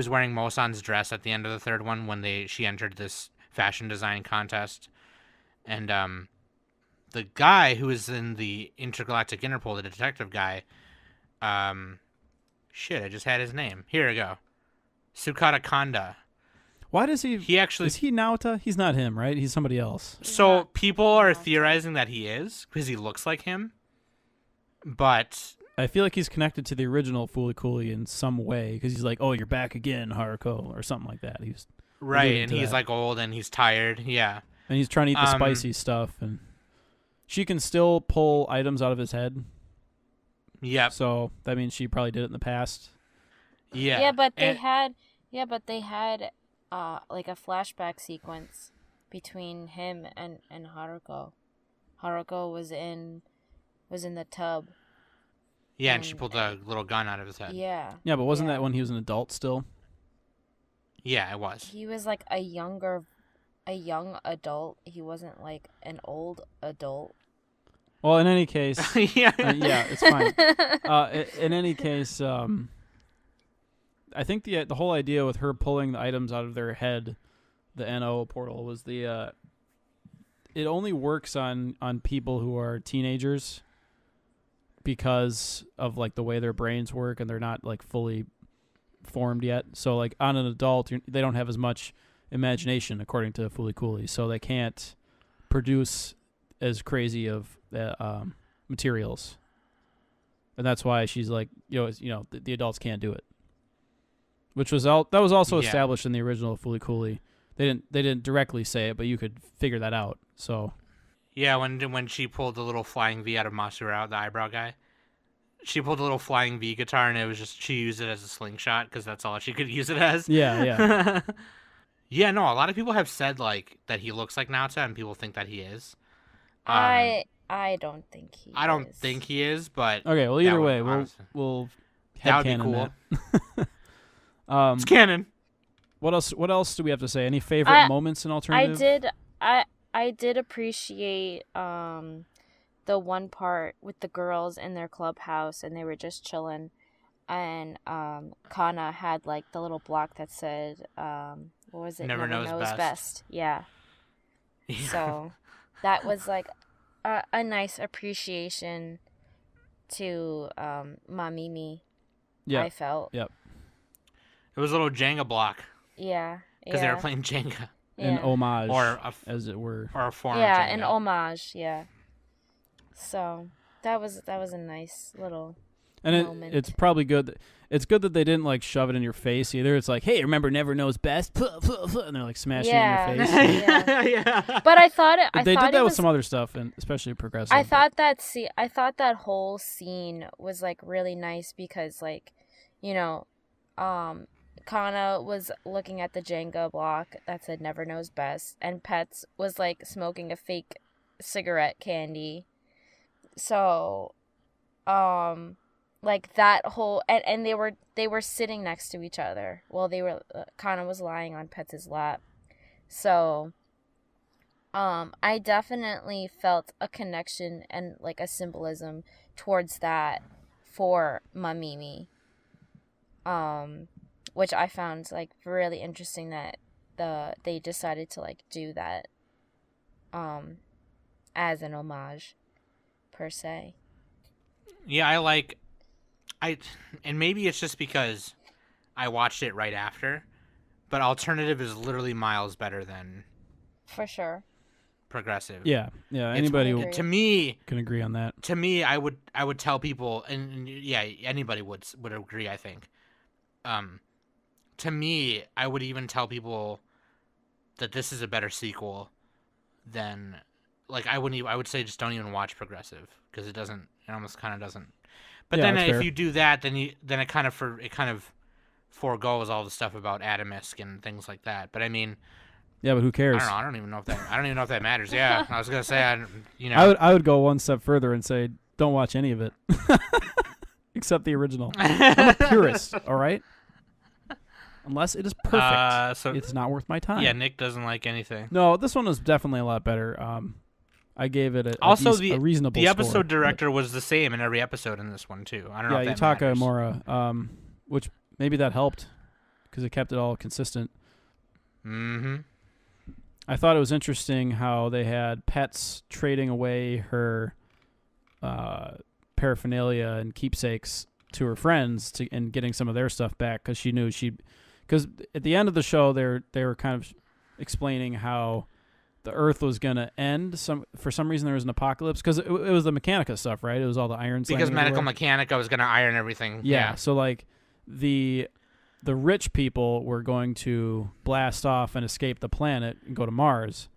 wearing Mosan's dress at the end of the third one when she entered this fashion design contest. And the guy who is in the Intergalactic Interpol, the detective guy, I just had his name. Here we go. Sukata Kanda. Why does he? He actually is he Naota? He's not him, right? He's somebody else. So people are theorizing that he is because he looks like him, but I feel like he's connected to the original Fooly in some way because he's like, "Oh, you're back again, Haruko," or something like that. He's right, and he's like old and he's tired. Yeah, and he's trying to eat the spicy stuff, and she can still pull items out of his head. Yeah. So that means she probably did it in the past. Yeah. Yeah, but they had like a flashback sequence between him and Haruko. Haruko was in the tub. Yeah, and she pulled a little gun out of his head. Yeah. Yeah, but wasn't that when he was an adult still? Yeah, it was. He was like a young adult. He wasn't like an old adult. Well, in any case, yeah, it's fine. In any case, I think the whole idea with her pulling the items out of their head, the NO portal, was it only works on people who are teenagers because of like the way their brains work and they're not like fully formed yet. So like on an adult, they don't have as much imagination according to Fooly, so they can't produce as crazy of materials, and that's why she's like, the adults can't do it. Which was that was also established in the original Fooly. They didn't directly say it, but you could figure that out. So yeah, when she pulled the little flying V out of Masura, the eyebrow guy, she pulled a little flying V guitar, and it was just she used it as a slingshot because that's all she could use it as. Yeah. Yeah, no, a lot of people have said like that he looks like Naota, and people think that he is. I don't think he. I don't think he is, but okay. Well, either way, we'll that would be cool. It's canon. What else do we have to say? Any favorite moments in alternative? I did appreciate the one part with the girls in their clubhouse and they were just chilling, and Kana had like the little block that said what was it? Never knows best. Yeah. So that was like a nice appreciation to Mamimi. Yeah. I felt. Yep. It was a little Jenga block. Yeah. Because they were playing Jenga. an homage, or as it were. or a form. Yeah, to an it. homage. Yeah. So that was a nice little And moment. it's probably good. It's good that they didn't like shove it in your face either. It's like, hey, remember, never knows best, and they're like smashing it in your face. Yeah. Yeah. But I thought it. They did that with some other stuff, and especially Progressive. I thought that whole scene was like really nice because like, you know, Kana was looking at the Jenga block that said "Never Knows Best," and Pets was like smoking a fake cigarette candy. So, like that whole and they were sitting next to each other. Well, they were Kana was lying on Pets' lap. So, I definitely felt a connection and like a symbolism towards that for Mamimi. Which I found like really interesting that they decided to like do that as an homage per se. Yeah, and maybe it's just because I watched it right after, but Alternative is literally miles better than For sure. Progressive. Yeah, anybody agree. To me, can agree on that. to me, I would tell people, and yeah, anybody would agree. I think. To me, I would even tell people that this is a better sequel than, like, I would say just don't even watch Progressive because it almost kind of doesn't. But Yeah, then that's if fair. you do that, then it kind of foregoes all the stuff about Atomisk and things like that. But I mean, Yeah, but who cares? I don't even know if that matters. Yeah, I was gonna say, I would go one step further and say don't watch any of it, except the original. I'm a purist, all right. Unless it is perfect, so it's not worth my time. yeah, Nick doesn't like anything. No, this one was definitely a lot better. I gave it a reasonable the score, episode but- director was the same in every episode in this one too. I don't know. Yeah, if that Yutaka matters. Amora, which maybe that helped because it kept it all consistent. Mm-hmm. I thought it was interesting how they had Pets trading away her paraphernalia and keepsakes to her friends and getting some of their stuff back because she knew because at the end of the show they were kind of explaining how the Earth was gonna end. For some reason there was an apocalypse because it was the Mechanica stuff, right? It was all the iron. Because slamming Medical everywhere. Mechanica was gonna iron everything. Yeah. So like the rich people were going to blast off and escape the planet and go to Mars,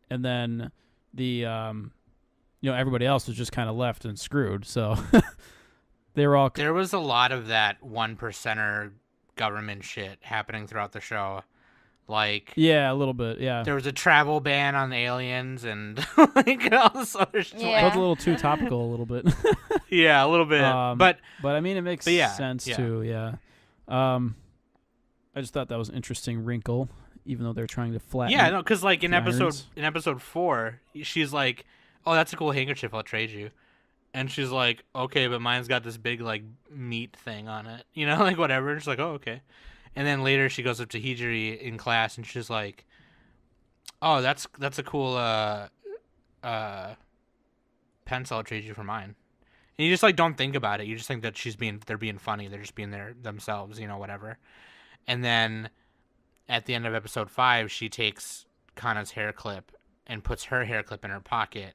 and then the everybody else was just kind of left and screwed. So they were all There was a lot of that 1%er government shit happening throughout the show. Like, yeah, a little bit, yeah. there was a travel ban on aliens and like all this other shit. Yeah. Felt a little too topical, a little bit. Yeah, a little bit. But I mean, it makes But yeah, sense yeah. too. Yeah. I just thought that was an interesting wrinkle, even though they're trying to flatten. yeah, no, because like in the episode irons. 4, she's like, "Oh, that's a cool handkerchief. I'll trade you." And she's like, "Okay, but mine's got this big like meat thing on it, like whatever." And she's like, "Oh, okay." And then later she goes up to Hijiri in class and she's like, "Oh, that's a cool pencil. I'll trade you for mine." And you just like don't think about it. You just think that they're being funny. They're just being themselves, whatever. And then at the end of episode 5, she takes Kana's hair clip and puts her hair clip in her pocket.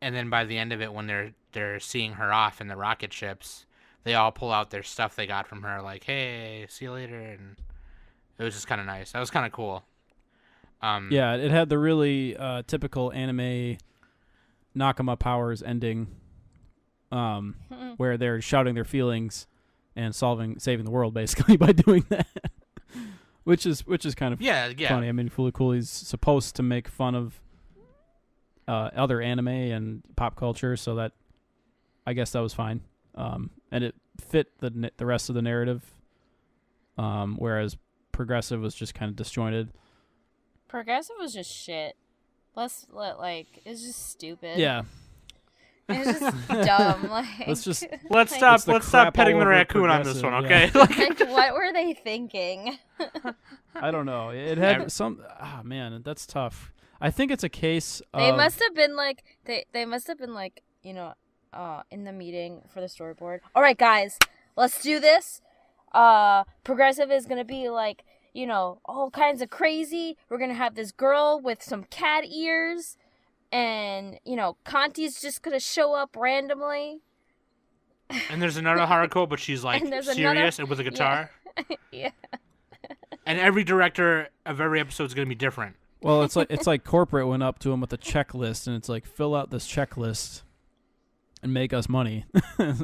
And then by the end of it, when they're seeing her off in the rocket ships, they all pull out their stuff they got from her, like, "Hey, see you later." And it was just kind of nice. That was kind of cool. Yeah, it had the really typical anime Nakama powers ending, where they're shouting their feelings and saving the world basically by doing that, which is kind of yeah. funny. I mean, Fooly's supposed to make fun of other anime and pop culture, so that I guess that was fine, and it fit the rest of the narrative. Whereas Progressive was just kind of disjointed. Progressive was just shit. It's just stupid. Yeah, It's just dumb. Like, let's just Let's It's the stop crap petting all the over raccoon on this one, Progressive, okay? yeah. like, what were they thinking? I don't know. It had some. Ah, man, that's tough. I think it's a case. They of, must have been like they must have been like, in the meeting for the storyboard. All right, guys, let's do this. Progressive is gonna be like, all kinds of crazy. We're going to have this girl with some cat ears. And, Kanti's just going to show up randomly. And there's another Haruko, but she's like serious and with a guitar. Yeah. And every director of every episode is going to be different. Well, it's like corporate went up to him with a checklist, and it's like, fill out this checklist and make us money.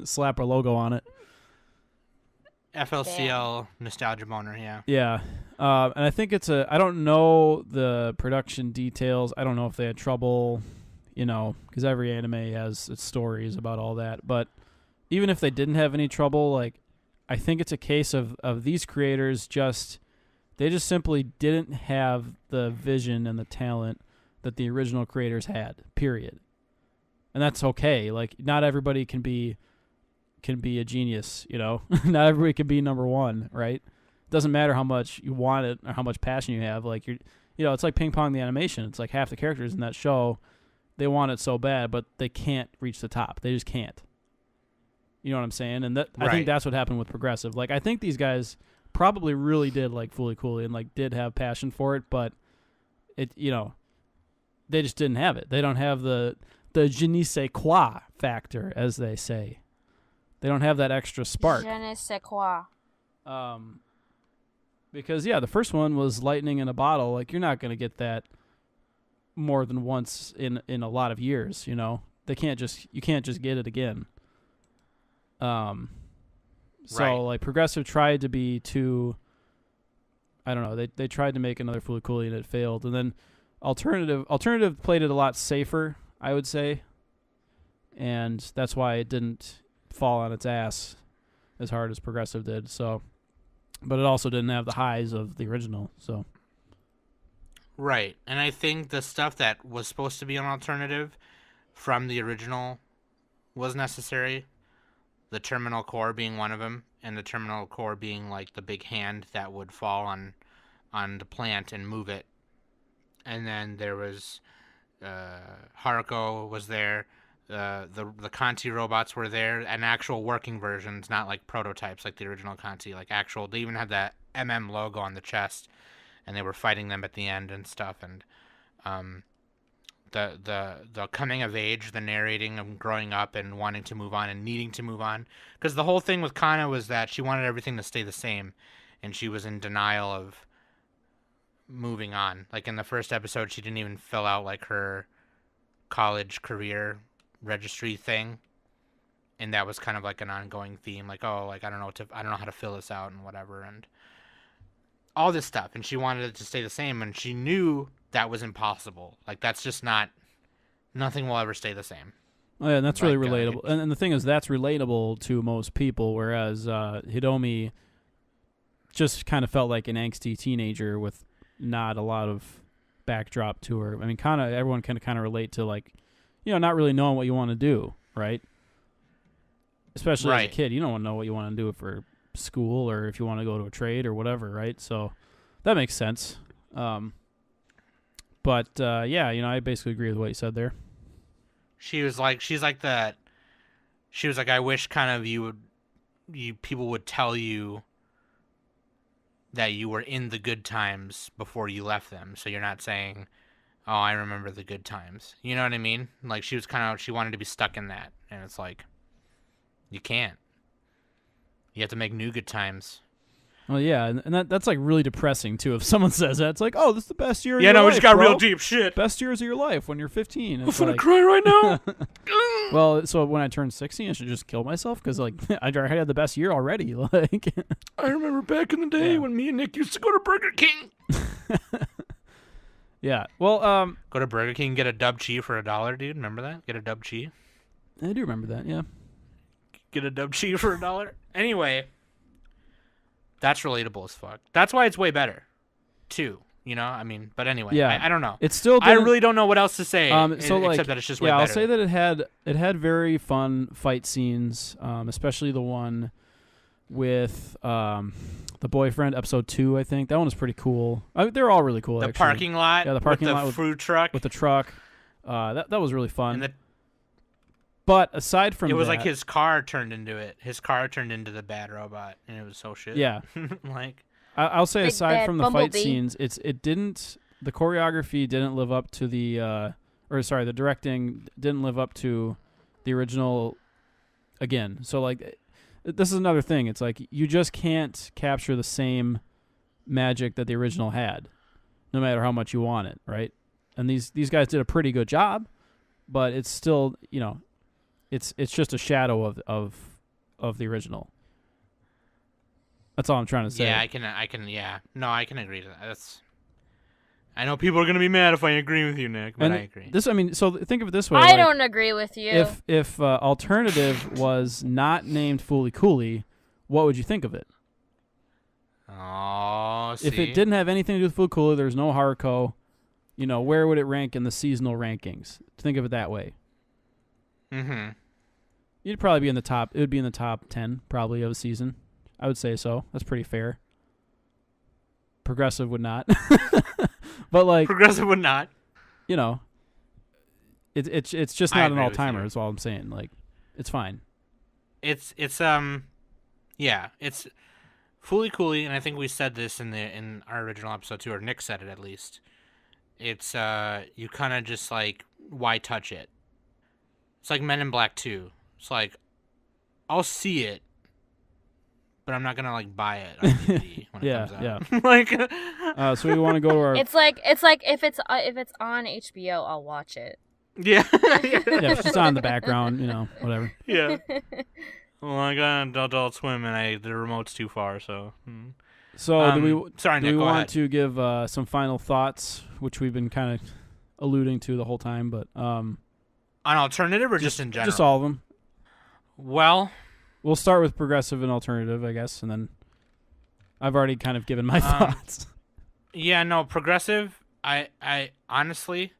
Slap our logo on it. FLCL nostalgia boner, yeah. Yeah. And I think I don't know the production details. I don't know if they had trouble, because every anime has its stories about all that. But even if they didn't have any trouble, like, I think it's a case of these creators they just simply didn't have the vision and the talent that the original creators had, period. And that's okay. Like, not everybody can be a genius, Not everybody can be number one, right? It doesn't matter how much you want it or how much passion you have. Like, it's like Ping Pong the animation. It's like half the characters in that show, they want it so bad, but they can't reach the top. They just can't. You know what I'm saying? And I think that's what happened with Progressive. Like, I think these guys probably really did like Fooly Cooly and like did have passion for it, but they just didn't have it. They don't have the je ne sais quoi factor, as they say. They don't have that extra spark. Je ne sais quoi. Because the first one was lightning in a bottle. Like, you're not going to get that more than once in a lot of years, You can't just get it again. So like Progressive tried to be too, I don't know, they tried to make another Fooly Cooly and it failed. And then Alternative played it a lot safer, I would say. And that's why it didn't fall on its ass as hard as Progressive did. So, but it also didn't have the highs of the original. So, right, and I think the stuff that was supposed to be an alternative from the original was necessary. The terminal core being one of them, and the terminal core being like the big hand that would fall on the plant and move it. And then there was Haruko was there. The Kanti robots were there, and actual working versions, not like prototypes like the original Kanti, like actual. They even had that logo on the chest, and they were fighting them at the end and stuff. And the coming of age, the narrating of growing up and wanting to move on and needing to move on, because the whole thing with Kana was that she wanted everything to stay the same, and she was in denial of moving on. Like in the first episode, she didn't even fill out like her college career registry thing, and that was kind of like an ongoing theme, like, oh, like I don't know how to fill this out and whatever, and all this stuff. And she wanted it to stay the same, and she knew that was impossible. Like, that's just nothing will ever stay the same. Oh yeah, and that's really relatable. And the thing is, that's relatable to most people, whereas Hidomi just kind of felt like an angsty teenager with not a lot of backdrop to her. I mean, everyone can kind of relate to, like, not really knowing what you want to do, right? Especially as a kid, you don't know what you want to do for school or if you want to go to a trade or whatever, right? So that makes sense. But I basically agree with what you said there. She's like, I wish kind of people would tell you that you were in the good times before you left them, so you're not saying, oh, I remember the good times. You know what I mean? Like, she wanted to be stuck in that, and it's like, you can't. You have to make new good times. Well, yeah, and that's like really depressing too. If someone says that, it's like, oh, this is the best year of your life. Yeah, no, we just got bro. real deep shit. Best years of your life when you're 15. I'm gonna cry right now. Well, so when I turn 16, I should just kill myself because like I had the best year already. Like, I remember back in the day when me and Nick used to go to Burger King. Yeah, well, go to Burger King, get a dub chi for $1, dude. Remember that? Get a dub chi. I do remember that. Yeah. Get a dub chi for $1. Anyway, that's relatable as fuck. That's why it's way better, too. I mean, but anyway, I don't know. It's still. I really don't know what else to say. Except that it's just way better. I'll say that it had very fun fight scenes, especially the one with the boyfriend, episode 2, I think. That one was pretty cool. They're all really cool. The parking lot. Yeah, the parking lot with the food truck. With the truck. That was really fun. But aside from it was that, like his car turned into it. His car turned into the bad robot, and it was so shit. Yeah. Like, I'll say Big aside Bad from the fight Bumblebee. scenes, the choreography didn't live up to the directing didn't live up to the original. Again, so like, this is another thing. It's like you just can't capture the same magic that the original had, no matter how much you want it, right? And these guys did a pretty good job, but it's still, it's just a shadow of the original. That's all I'm trying to say. Yeah, I can. Yeah, no, I can agree to that. I know people are gonna be mad if I agree with you, Nick, but And I agree. So think of it this way. I like, don't agree with you. If Alternative was not named Fooly Cooly, what would you think of it? Oh, see? If it didn't have anything to do with Fooly Cooly, there's no Haruko, where would it rank in the seasonal rankings? Think of it that way. Mm-hmm. You'd probably be in the top. It would be in the top 10 probably of a season. I would say so. That's pretty fair. Progressive would not. But like, Progressive would not. it's just I not an agree all with timer. you. Is all I'm saying. Like, it's fine. It's Fooly Cooly, and I think we said this in our original episode too, or Nick said it at least. It's you kind of just like, why touch it? It's like Men in Black 2. It's like, I'll see it, but I'm not gonna like buy it on DVD when it comes out. Yeah. Like, So we want to go to our It's like if it's on HBO, I'll watch it. yeah, yeah, it's just on in the background, whatever. yeah. Well, I got an Adult Swim, and the remote's too far, so. So Sorry, do Nick. we Go want ahead. to give some final thoughts, which we've been kind of alluding to the whole time, but On alternative or just in general? just all of them. Well, We'll start with progressive and alternative, I guess, and then I've already kind of given my thoughts. yeah, no, progressive. I honestly,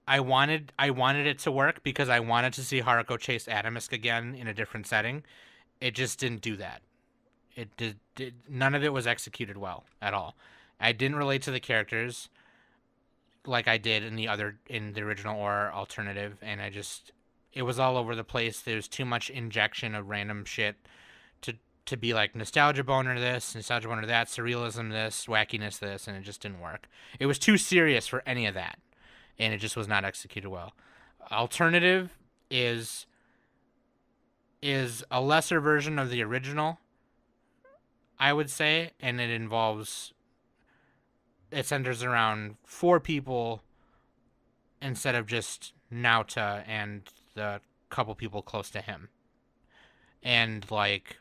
I wanted it to work because I wanted to see Haruko chase Adamisk again in a different setting. It just didn't do that. It did none of it was executed well at all. I didn't relate to the characters like I did in the original or alternative, and it was all over the place. There's too much injection of random shit to be like nostalgia boner this, nostalgia boner that, surrealism this, wackiness this, and it just didn't work. It was too serious for any of that, and it just was not executed well. Alternative is a lesser version of the original, I would say, and it centers around 4 people instead of just Naota and the couple people close to him. And like,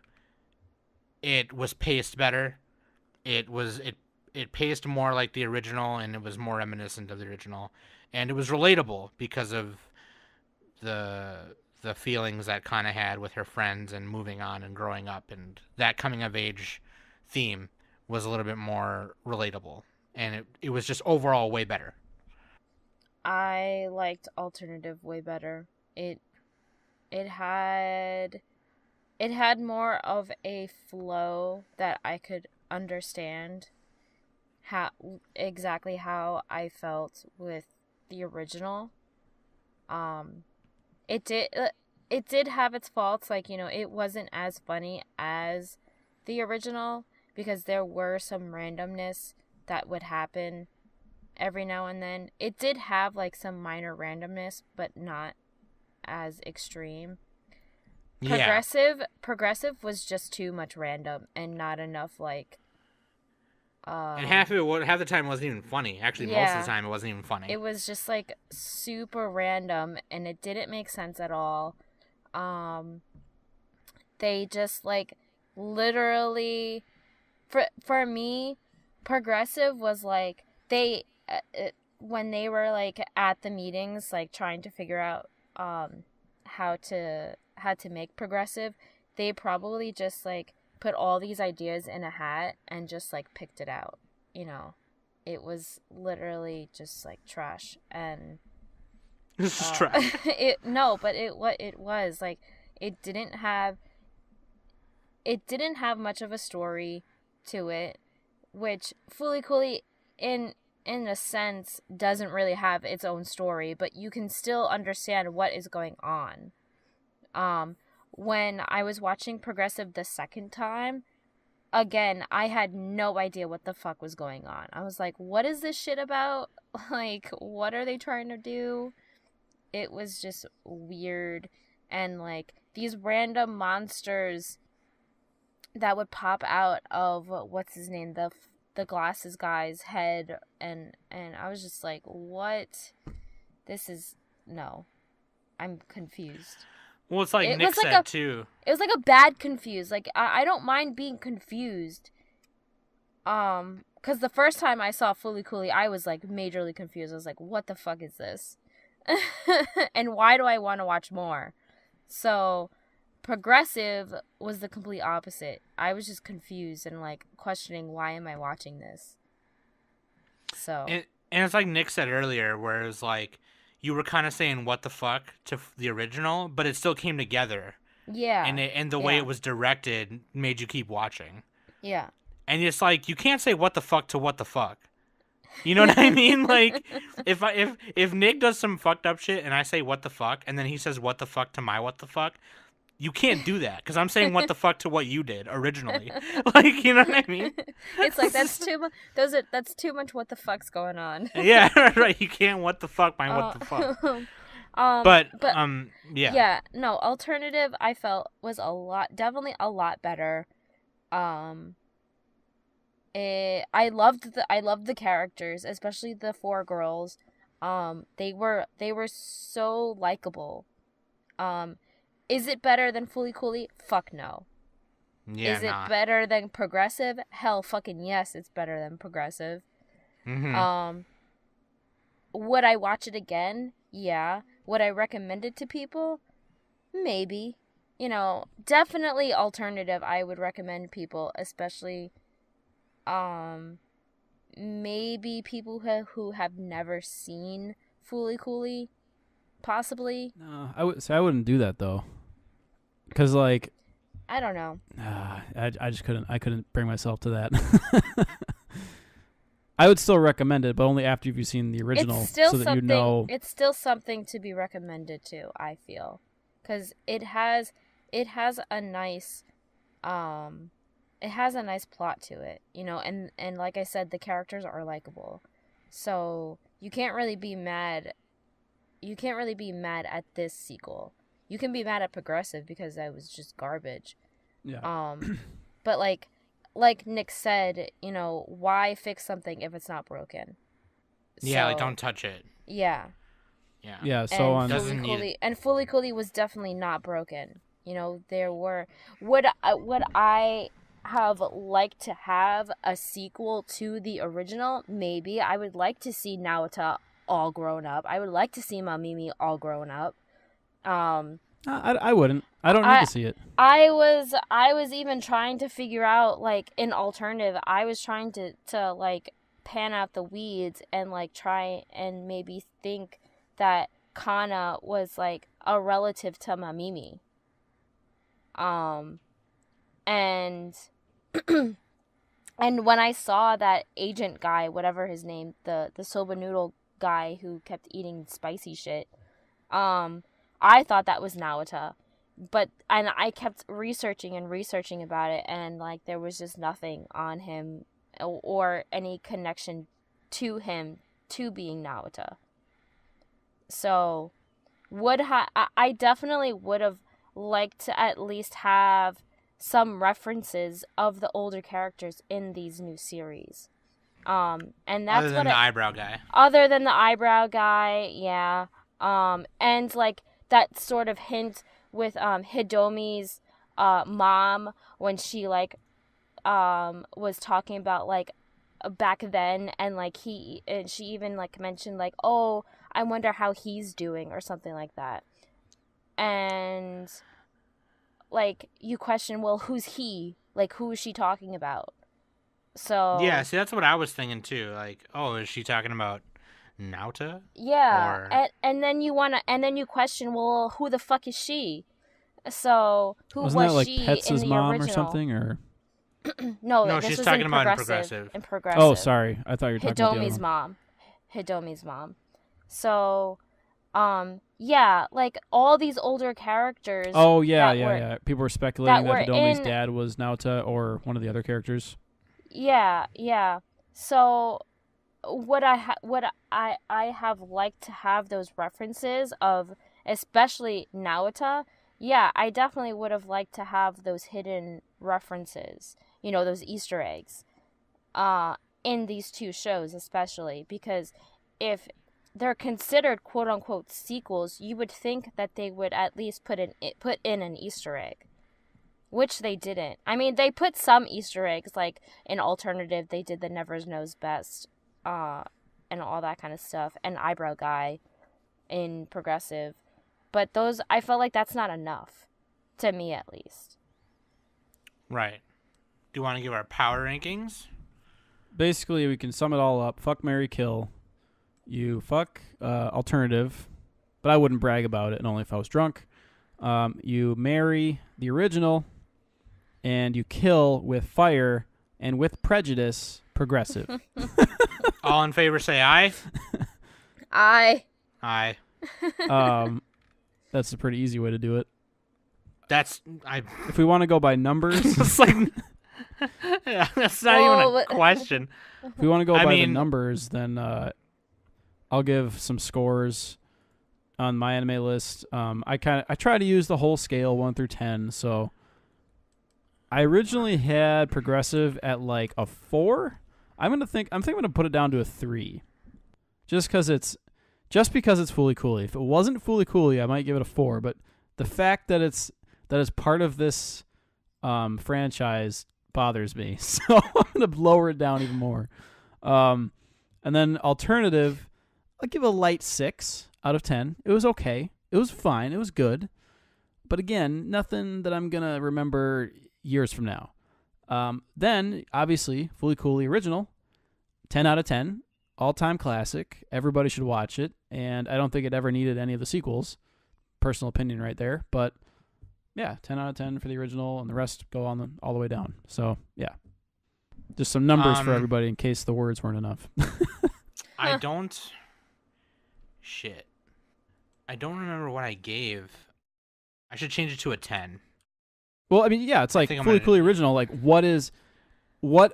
it was paced better. It paced more like the original, and it was more reminiscent of the original, and it was relatable because of the feelings that Kana had with her friends and moving on and growing up, and that coming of age theme was a little bit more relatable, and it was just overall way better. I liked alternative way better. It had more of a flow that I could understand exactly how I felt with the original. It did have its faults, like, it wasn't as funny as the original because there were some randomness that would happen every now and then. It did have like some minor randomness, but not as extreme. Yeah. Progressive was just too much random and not enough like And half the time it wasn't even funny. Actually, most of the time it wasn't even funny. It was just like super random and it didn't make sense at all. They just like literally for me, progressive was like they when they were like at the meetings like trying to figure out how to make progressive, they probably just like put all these ideas in a hat and just like picked it out. It was literally just like trash, and This is trash. it was like it didn't have much of a story to it, which Fooly Cooly in a sense doesn't really have its own story, but you can still understand what is going on. When I was watching progressive the second time, again, I had no idea what the fuck was going on. I was like, what is this shit about? Like, what are they trying to do? It was just weird. And, like, these random monsters that would pop out of, what's his name, the glasses guy's head. And I was just like, what? This is, no. I'm confused. Well, it's like It Nick was like said, too. It was like a bad confused. Like, I don't mind being confused. Because the first time I saw Fooly Cooly, I was, like, majorly confused. I was like, what the fuck is this? And why do I want to watch more? So, Progressive was the complete opposite. I was just confused and, like, questioning, why am I watching this? So. And it's like Nick said earlier, where it was like, you were kind of saying what the fuck to the original, but it still came together. Yeah. And the way it was directed made you keep watching. Yeah. And it's like, you can't say what the fuck to what the fuck. You know what I mean? Like, if Nick does some fucked up shit and I say what the fuck, and then he says what the fuck to my what the fuck, you can't do that, because I'm saying what the fuck to what you did originally. Like, you know what I mean? It's like, that's too much. That's too much. What the fuck's going on? Yeah, right. You can't what the fuck my what the fuck. Yeah. Yeah. No, alternative. I felt was definitely a lot better. I loved the characters, especially the 4 girls. They were so likable. Is it better than Fooly Cooly? Fuck no. Yeah, Is it better than Progressive? Hell fucking yes, it's better than Progressive. Mm-hmm. Would I watch it again? Yeah. Would I recommend it to people? Maybe. You know, definitely alternative I would recommend people, especially maybe people who have never seen Fooly Cooly, possibly. No, I wouldn't do that though, because like, I don't know. I just couldn't bring myself to that. I would still recommend it, but only after you've seen the original, It's still so that something. you know. It's still something to be recommended to. I feel, because it has a nice plot to it, you know, and like I said, the characters are likable, so you can't really be mad. You can't really be mad at this sequel. You can be mad at Progressive because that was just garbage. Yeah. But like Nick said, you know, why fix something if it's not broken? Yeah, like, So, don't touch it. Yeah. Yeah. So on. Doesn't need it. And Fooly Cooly was definitely not broken. You know, there were would I have liked to have a sequel to the original? Maybe. I would like to see Naota all grown up. I would like to see Mamimi all grown up. I wouldn't. I don't need to see it. I was even trying to figure out, like, an alternative. I was trying to like pan out the weeds and like try and maybe think that Kana was like a relative to Mamimi. And and when I saw that agent guy, whatever his name, the soba noodle guy who kept eating spicy shit, I thought that was Naota. And I kept researching about it, and like there was just nothing on him or any connection to him to being Naota. So I definitely would have liked to at least have some references of the older characters in these new series. And that's other than the eyebrow guy. Other than the eyebrow guy, yeah. And like that sort of hint with Hidomi's mom when she like was talking about like back then, and like she even like mentioned like, oh, I wonder how he's doing or something like that. And like you question, well, who's he? Like, who is she talking about? So yeah, see, that's what I was thinking too. Like, oh, is she talking about Naota? Yeah, Or... and then you question, well, who the fuck is she? So who Wasn't was that like she Pets' in the mom original? or something? Or No, No, this she's was talking in about in Progressive. Progressive. In Progressive. oh, sorry, I thought you were talking about the other Hidomi's one. mom. Hidomi's mom. So, Yeah, like all these older characters. Oh yeah, that yeah, were, yeah. People were speculating that were that Hidomi's in. dad was Naota or one of the other characters. Yeah, yeah. So what I have liked to have those references of, especially Naota. Yeah, I definitely would have liked to have those hidden references, those Easter eggs, in these two shows, especially because if they're considered quote unquote sequels, you would think that they would at least put in an Easter egg, which they didn't. I mean, they put some Easter eggs, like in Alternative, they did the Never Knows Best, and all that kind of stuff, and Eyebrow Guy in Progressive. But those, I felt like that's not enough, to me at least. Right. Do you want to give our power rankings? Basically, we can sum it all up. Fuck, marry, kill. You fuck Alternative, but I wouldn't brag about it, and only if I was drunk. You marry the original, and you kill with fire and with prejudice Progressive. All in favor say aye. Aye. Aye. That's a pretty easy way to do it. I. If we want to go by numbers, It's like, yeah, that's not even a question. if we want to go I by mean- the numbers, then I'll give some scores on my anime list. I try to use the whole scale 1 through 10. So I originally had Progressive at like a 4. I'm thinking I'm gonna put it down to a 3, just because it's Fooly Cooly. If it wasn't Fooly Cooly, I might give it a 4. But the fact that it's part of this franchise bothers me, so I'm gonna lower it down even more. And then Alternative, I'll give a light 6 out of 10. It was okay. It was fine. It was good. But again, nothing that I'm gonna remember years from now. Then obviously Fooly Cooly original, 10 out of 10. All-time classic. Everybody should watch it, and I don't think it ever needed any of the sequels. Personal opinion right there, but yeah, 10 out of 10 for the original, and the rest go on all the way down. So yeah, just some numbers for everybody in case the words weren't enough. I don't remember what I gave. I should change it to a 10. Well, I mean, yeah, it's like think I'm Fooly gonna- Cooly original. Like, what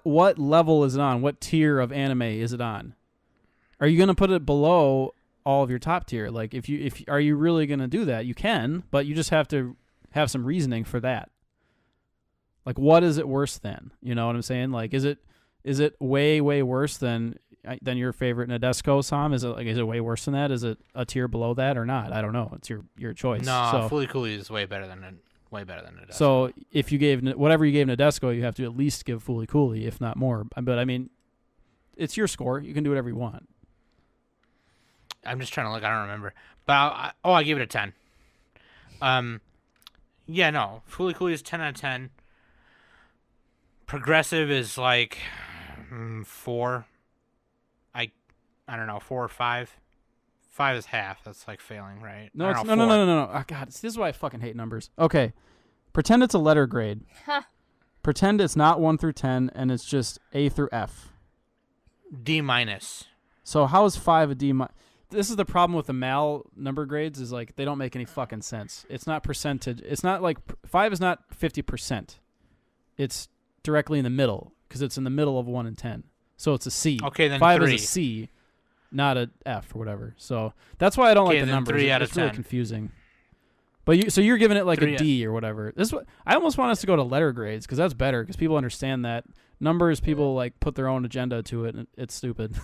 level is it on? What tier of anime is it on? Are you gonna put it below all of your top tier? Like, if are you really gonna do that? You can, but you just have to have some reasoning for that. Like, what is it worse than? You know what I'm saying? Like, is it way worse than your favorite Nadesco, Sam? Is it way worse than that? Is it a tier below that or not? I don't know. It's your choice. No, So, Fooly Cooly is way better than it. so if you gave whatever you gave Nadesco, you have to at least give Fooly Cooly, if not more. But I mean, it's your score. You can do whatever you want. I'm just trying to look. I don't remember. But I gave it a 10. Yeah, no. Fooly Cooly is 10 out of 10. Progressive is like 4. I don't know, 4 or 5. 5 is half. That's like failing, right? No, I it's, don't no, know, no, 4. no. Oh, God, this is why I fucking hate numbers. Okay, pretend it's a letter grade. Huh. Pretend it's not 1 through 10, and it's just A through F. D minus. So how is 5 a D minus? This is the problem with the MAL number grades, is like they don't make any fucking sense. It's not percentage. It's not like 5 is not 50%. It's directly in the middle because it's in the middle of 1 and 10. So it's a C. Okay, then 5 3. is a C, not a F or whatever. So that's why I don't Okay, like the then numbers. 3 out of It's really 10. confusing. But you're giving it like 3 a D or whatever. I almost want us to go to letter grades because that's better because people understand that. Numbers, people like put their own agenda to it, and it's stupid.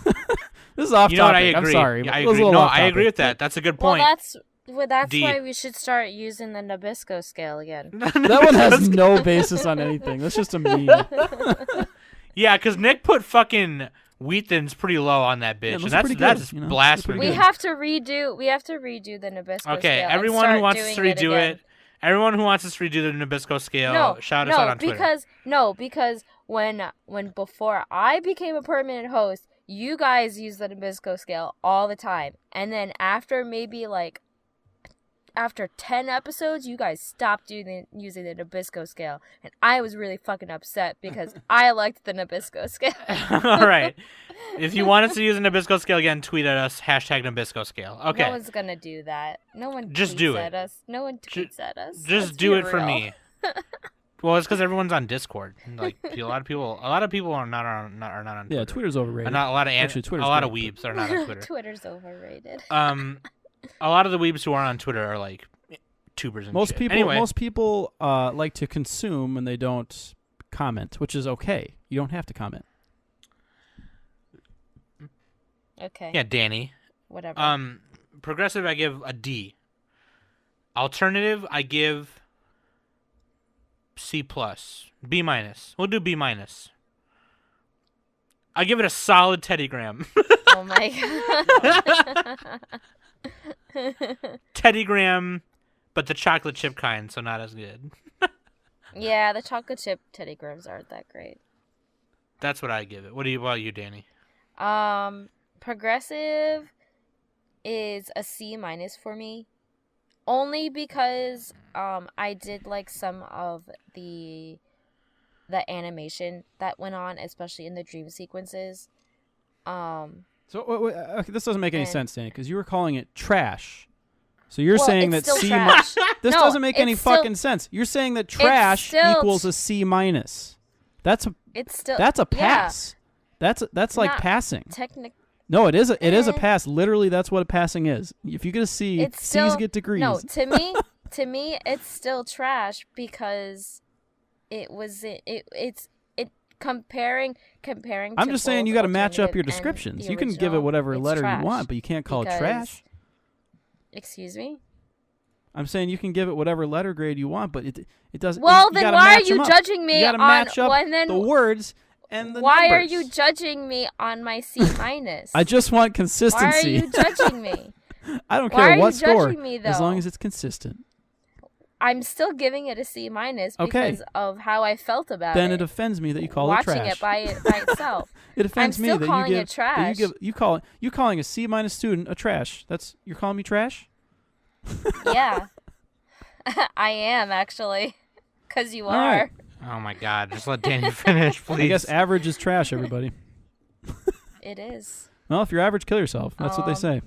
This is off You know what? I topic. agree. I'm sorry. Yeah, I It was a agree. little No, off I agree topic. with that. That's a good Well, point. that's D. why we should start using the Nabisco scale again. That one has no basis on anything. That's just a meme. Yeah, because Nick put fucking wheat thins pretty low on that bitch, those and are pretty that's good, you know? blasphemy. We Good. have to redo the Nabisco scale. Okay, and everyone who start wants us to doing redo again. it, everyone who wants us to redo the Nabisco scale, No, shout us out on Twitter. because when before I became a permanent host, you guys used the Nabisco scale all the time, and then after 10 episodes, you guys stopped using the Nabisco scale, and I was really fucking upset because I liked the Nabisco scale. All right. If you want us to use a Nabisco scale again, tweet at us, #Nabisco scale. Okay. No one's gonna do that. No one Just tweets do it. at us. No one tweets at us. Just Let's do be it for real. me. Well, it's because everyone's on Discord. Like a lot of people are not on Twitter. Yeah, Twitter's overrated. Not a lot of Actually, Twitter's a lot of great, weebs are not on Twitter. Twitter's overrated. A lot of the weebs who are on Twitter are like tubers and Most shit. people, Anyway, most people like to consume and they don't comment, which is okay. You don't have to comment. Okay. yeah, Danny. Whatever. Progressive, I give a D. Alternative, I give C+, B-. We'll do B-. I give it a solid Teddygram. Oh my god. Teddygram, but the chocolate chip kind, so not as good. Yeah, the chocolate chip Teddy Grahams aren't that great. That's what I give it. What about you, Danny? Progressive is a C- for me. Only because I did like some of the animation that went on, especially in the dream sequences. So okay, this doesn't make any And- sense, Danny, because you were calling it trash. So you're Well, saying that it's still C. trash. This No, doesn't make any it's still- fucking sense. You're saying that trash still- equals a C-. That's a It's still pass. That's like Not passing. Technic. No, it is a Eh. pass. Literally, that's what a passing is. If you get a C, It's C's still get degrees. No, to me, it's still trash because it was it's comparing. I'm to just saying both you got to match up alternative your and descriptions. the You can give it original, whatever it's letter trash you want, but you can't call it because- trash. Excuse me. I'm saying you can give it whatever letter grade you want, but it doesn't. Well, you then gotta why are match you 'em up. judging me You gotta on match up when then the words and the why are numbers. you judging me on my C minus? I just want Why are consistency. you judging me? I don't Why care are what you score, judging me, as long though? as it's consistent. I'm still giving it a C minus Okay. because of how I felt about Then it. it offends me that you call watching it trash. it by itself. It offends I'm me still that calling you it give trash. you calling a C- student a trash. You're calling me trash? Yeah. I am actually, because you All are. right. Oh my God! Just let Danny finish, please. I guess average is trash, everybody. It is. Well, if you're average, kill yourself. That's what they say.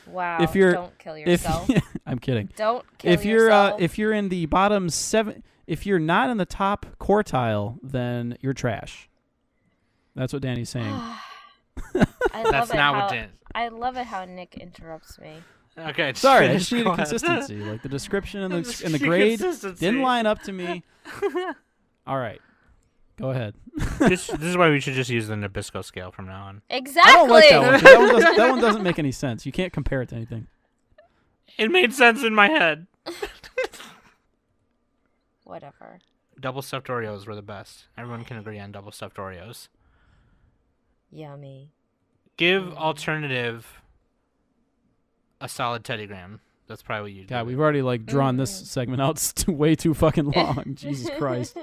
Wow. If you're- don't kill yourself. I'm kidding. Don't kill If you're yourself. if you're in the bottom 7, if you're not in the top quartile, then you're trash. That's what Danny's saying. That's not what Dan. I love it how Nick interrupts me. Okay. just Sorry, I finish, just needed go ahead. consistency. Like the description and Just the your grade consistency. didn't line up to me. All right, go ahead. This is why we should just use the Nabisco scale from now on. Exactly. I don't like that one. 'Cause that one doesn't make any sense. You can't compare it to anything. It made sense in my head. Whatever. Double stuffed Oreos were the best. Everyone can agree on double stuffed Oreos. Yummy. Give alternative a solid Teddygram. That's probably what you do. God, we've already drawn this segment out way too fucking long. Jesus Christ.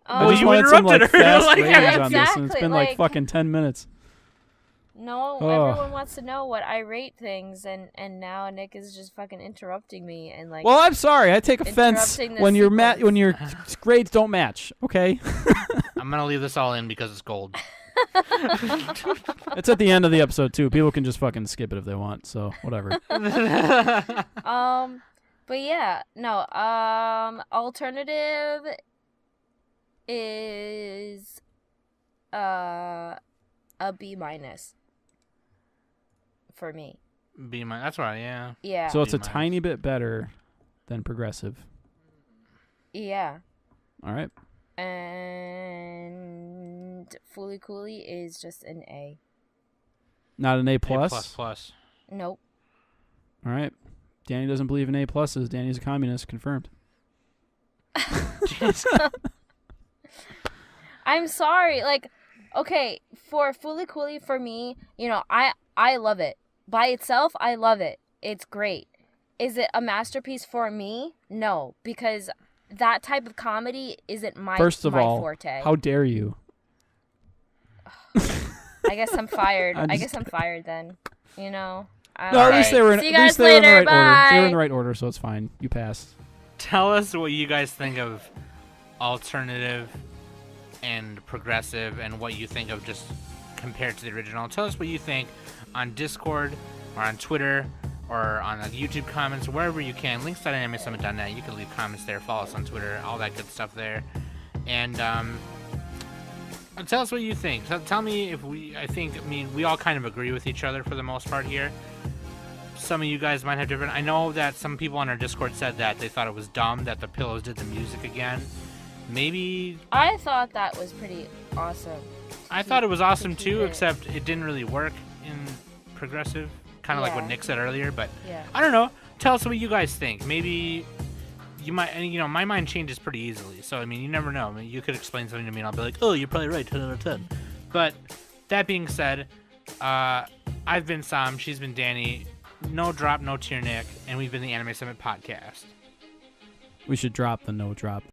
I Well, just you wanted some interrupted her. fast Like, ratings on this, and it's exactly, been like- fucking 10 minutes. No, Oh. everyone wants to know what I rate things, and now Nick is just fucking interrupting me and like. Well, I'm sorry. I take offense Interrupting the when sequence. when your grades don't match. Okay, I'm gonna leave this all in because it's gold. it's at the end of the episode too. People can just fucking skip it if they want. So whatever. But yeah, no. Alternative is a B minus for me. B-. That's right. Yeah. Yeah. So it's a B-. tiny bit better than progressive. Yeah. All right. And Fooly Cooly is just an A. Not an A+. A++. plus. Nope. All right. Danny doesn't believe in A pluses. Danny's a communist. Confirmed. I'm sorry. Like, okay, for Fooly Cooly, for me, I love it. By itself, I love it. It's great. Is it a masterpiece for me? No, because that type of comedy isn't my First of my all, forte. how dare you? I guess I'm fired. I'm I just guess I'm fired then. You know. No, at least they were in, See at you least guys they were in the later. right order. They were in Bye. the right order, so it's fine. You passed. Tell us what you guys think of alternative and progressive, and what you think of just compared to the original. Tell us what you think on Discord or on Twitter or on the YouTube comments, wherever you can. Links.animesummit.net. You can leave comments there. Follow us on Twitter. All that good stuff there. And tell us what you think. Tell me if we all kind of agree with each other for the most part here. Some of you guys might have different. I know that some people on our Discord said that they thought it was dumb that the pillows did the music again. Maybe I thought that was pretty awesome. I thought it was awesome keep too, it. except it didn't really work in progressive. Kind of like what Yeah. Nick said earlier, but Yeah. I don't know. Tell us what you guys think. Maybe you might, and my mind changes pretty easily. So I mean, you never know. I mean, you could explain something to me, and I'll be like, "Oh, you're probably right, 10 out of 10." But that being said, I've been Sam. She's been Danny. No drop, no tear, Nick, and we've been the Anime Summit podcast. We should drop the no drop.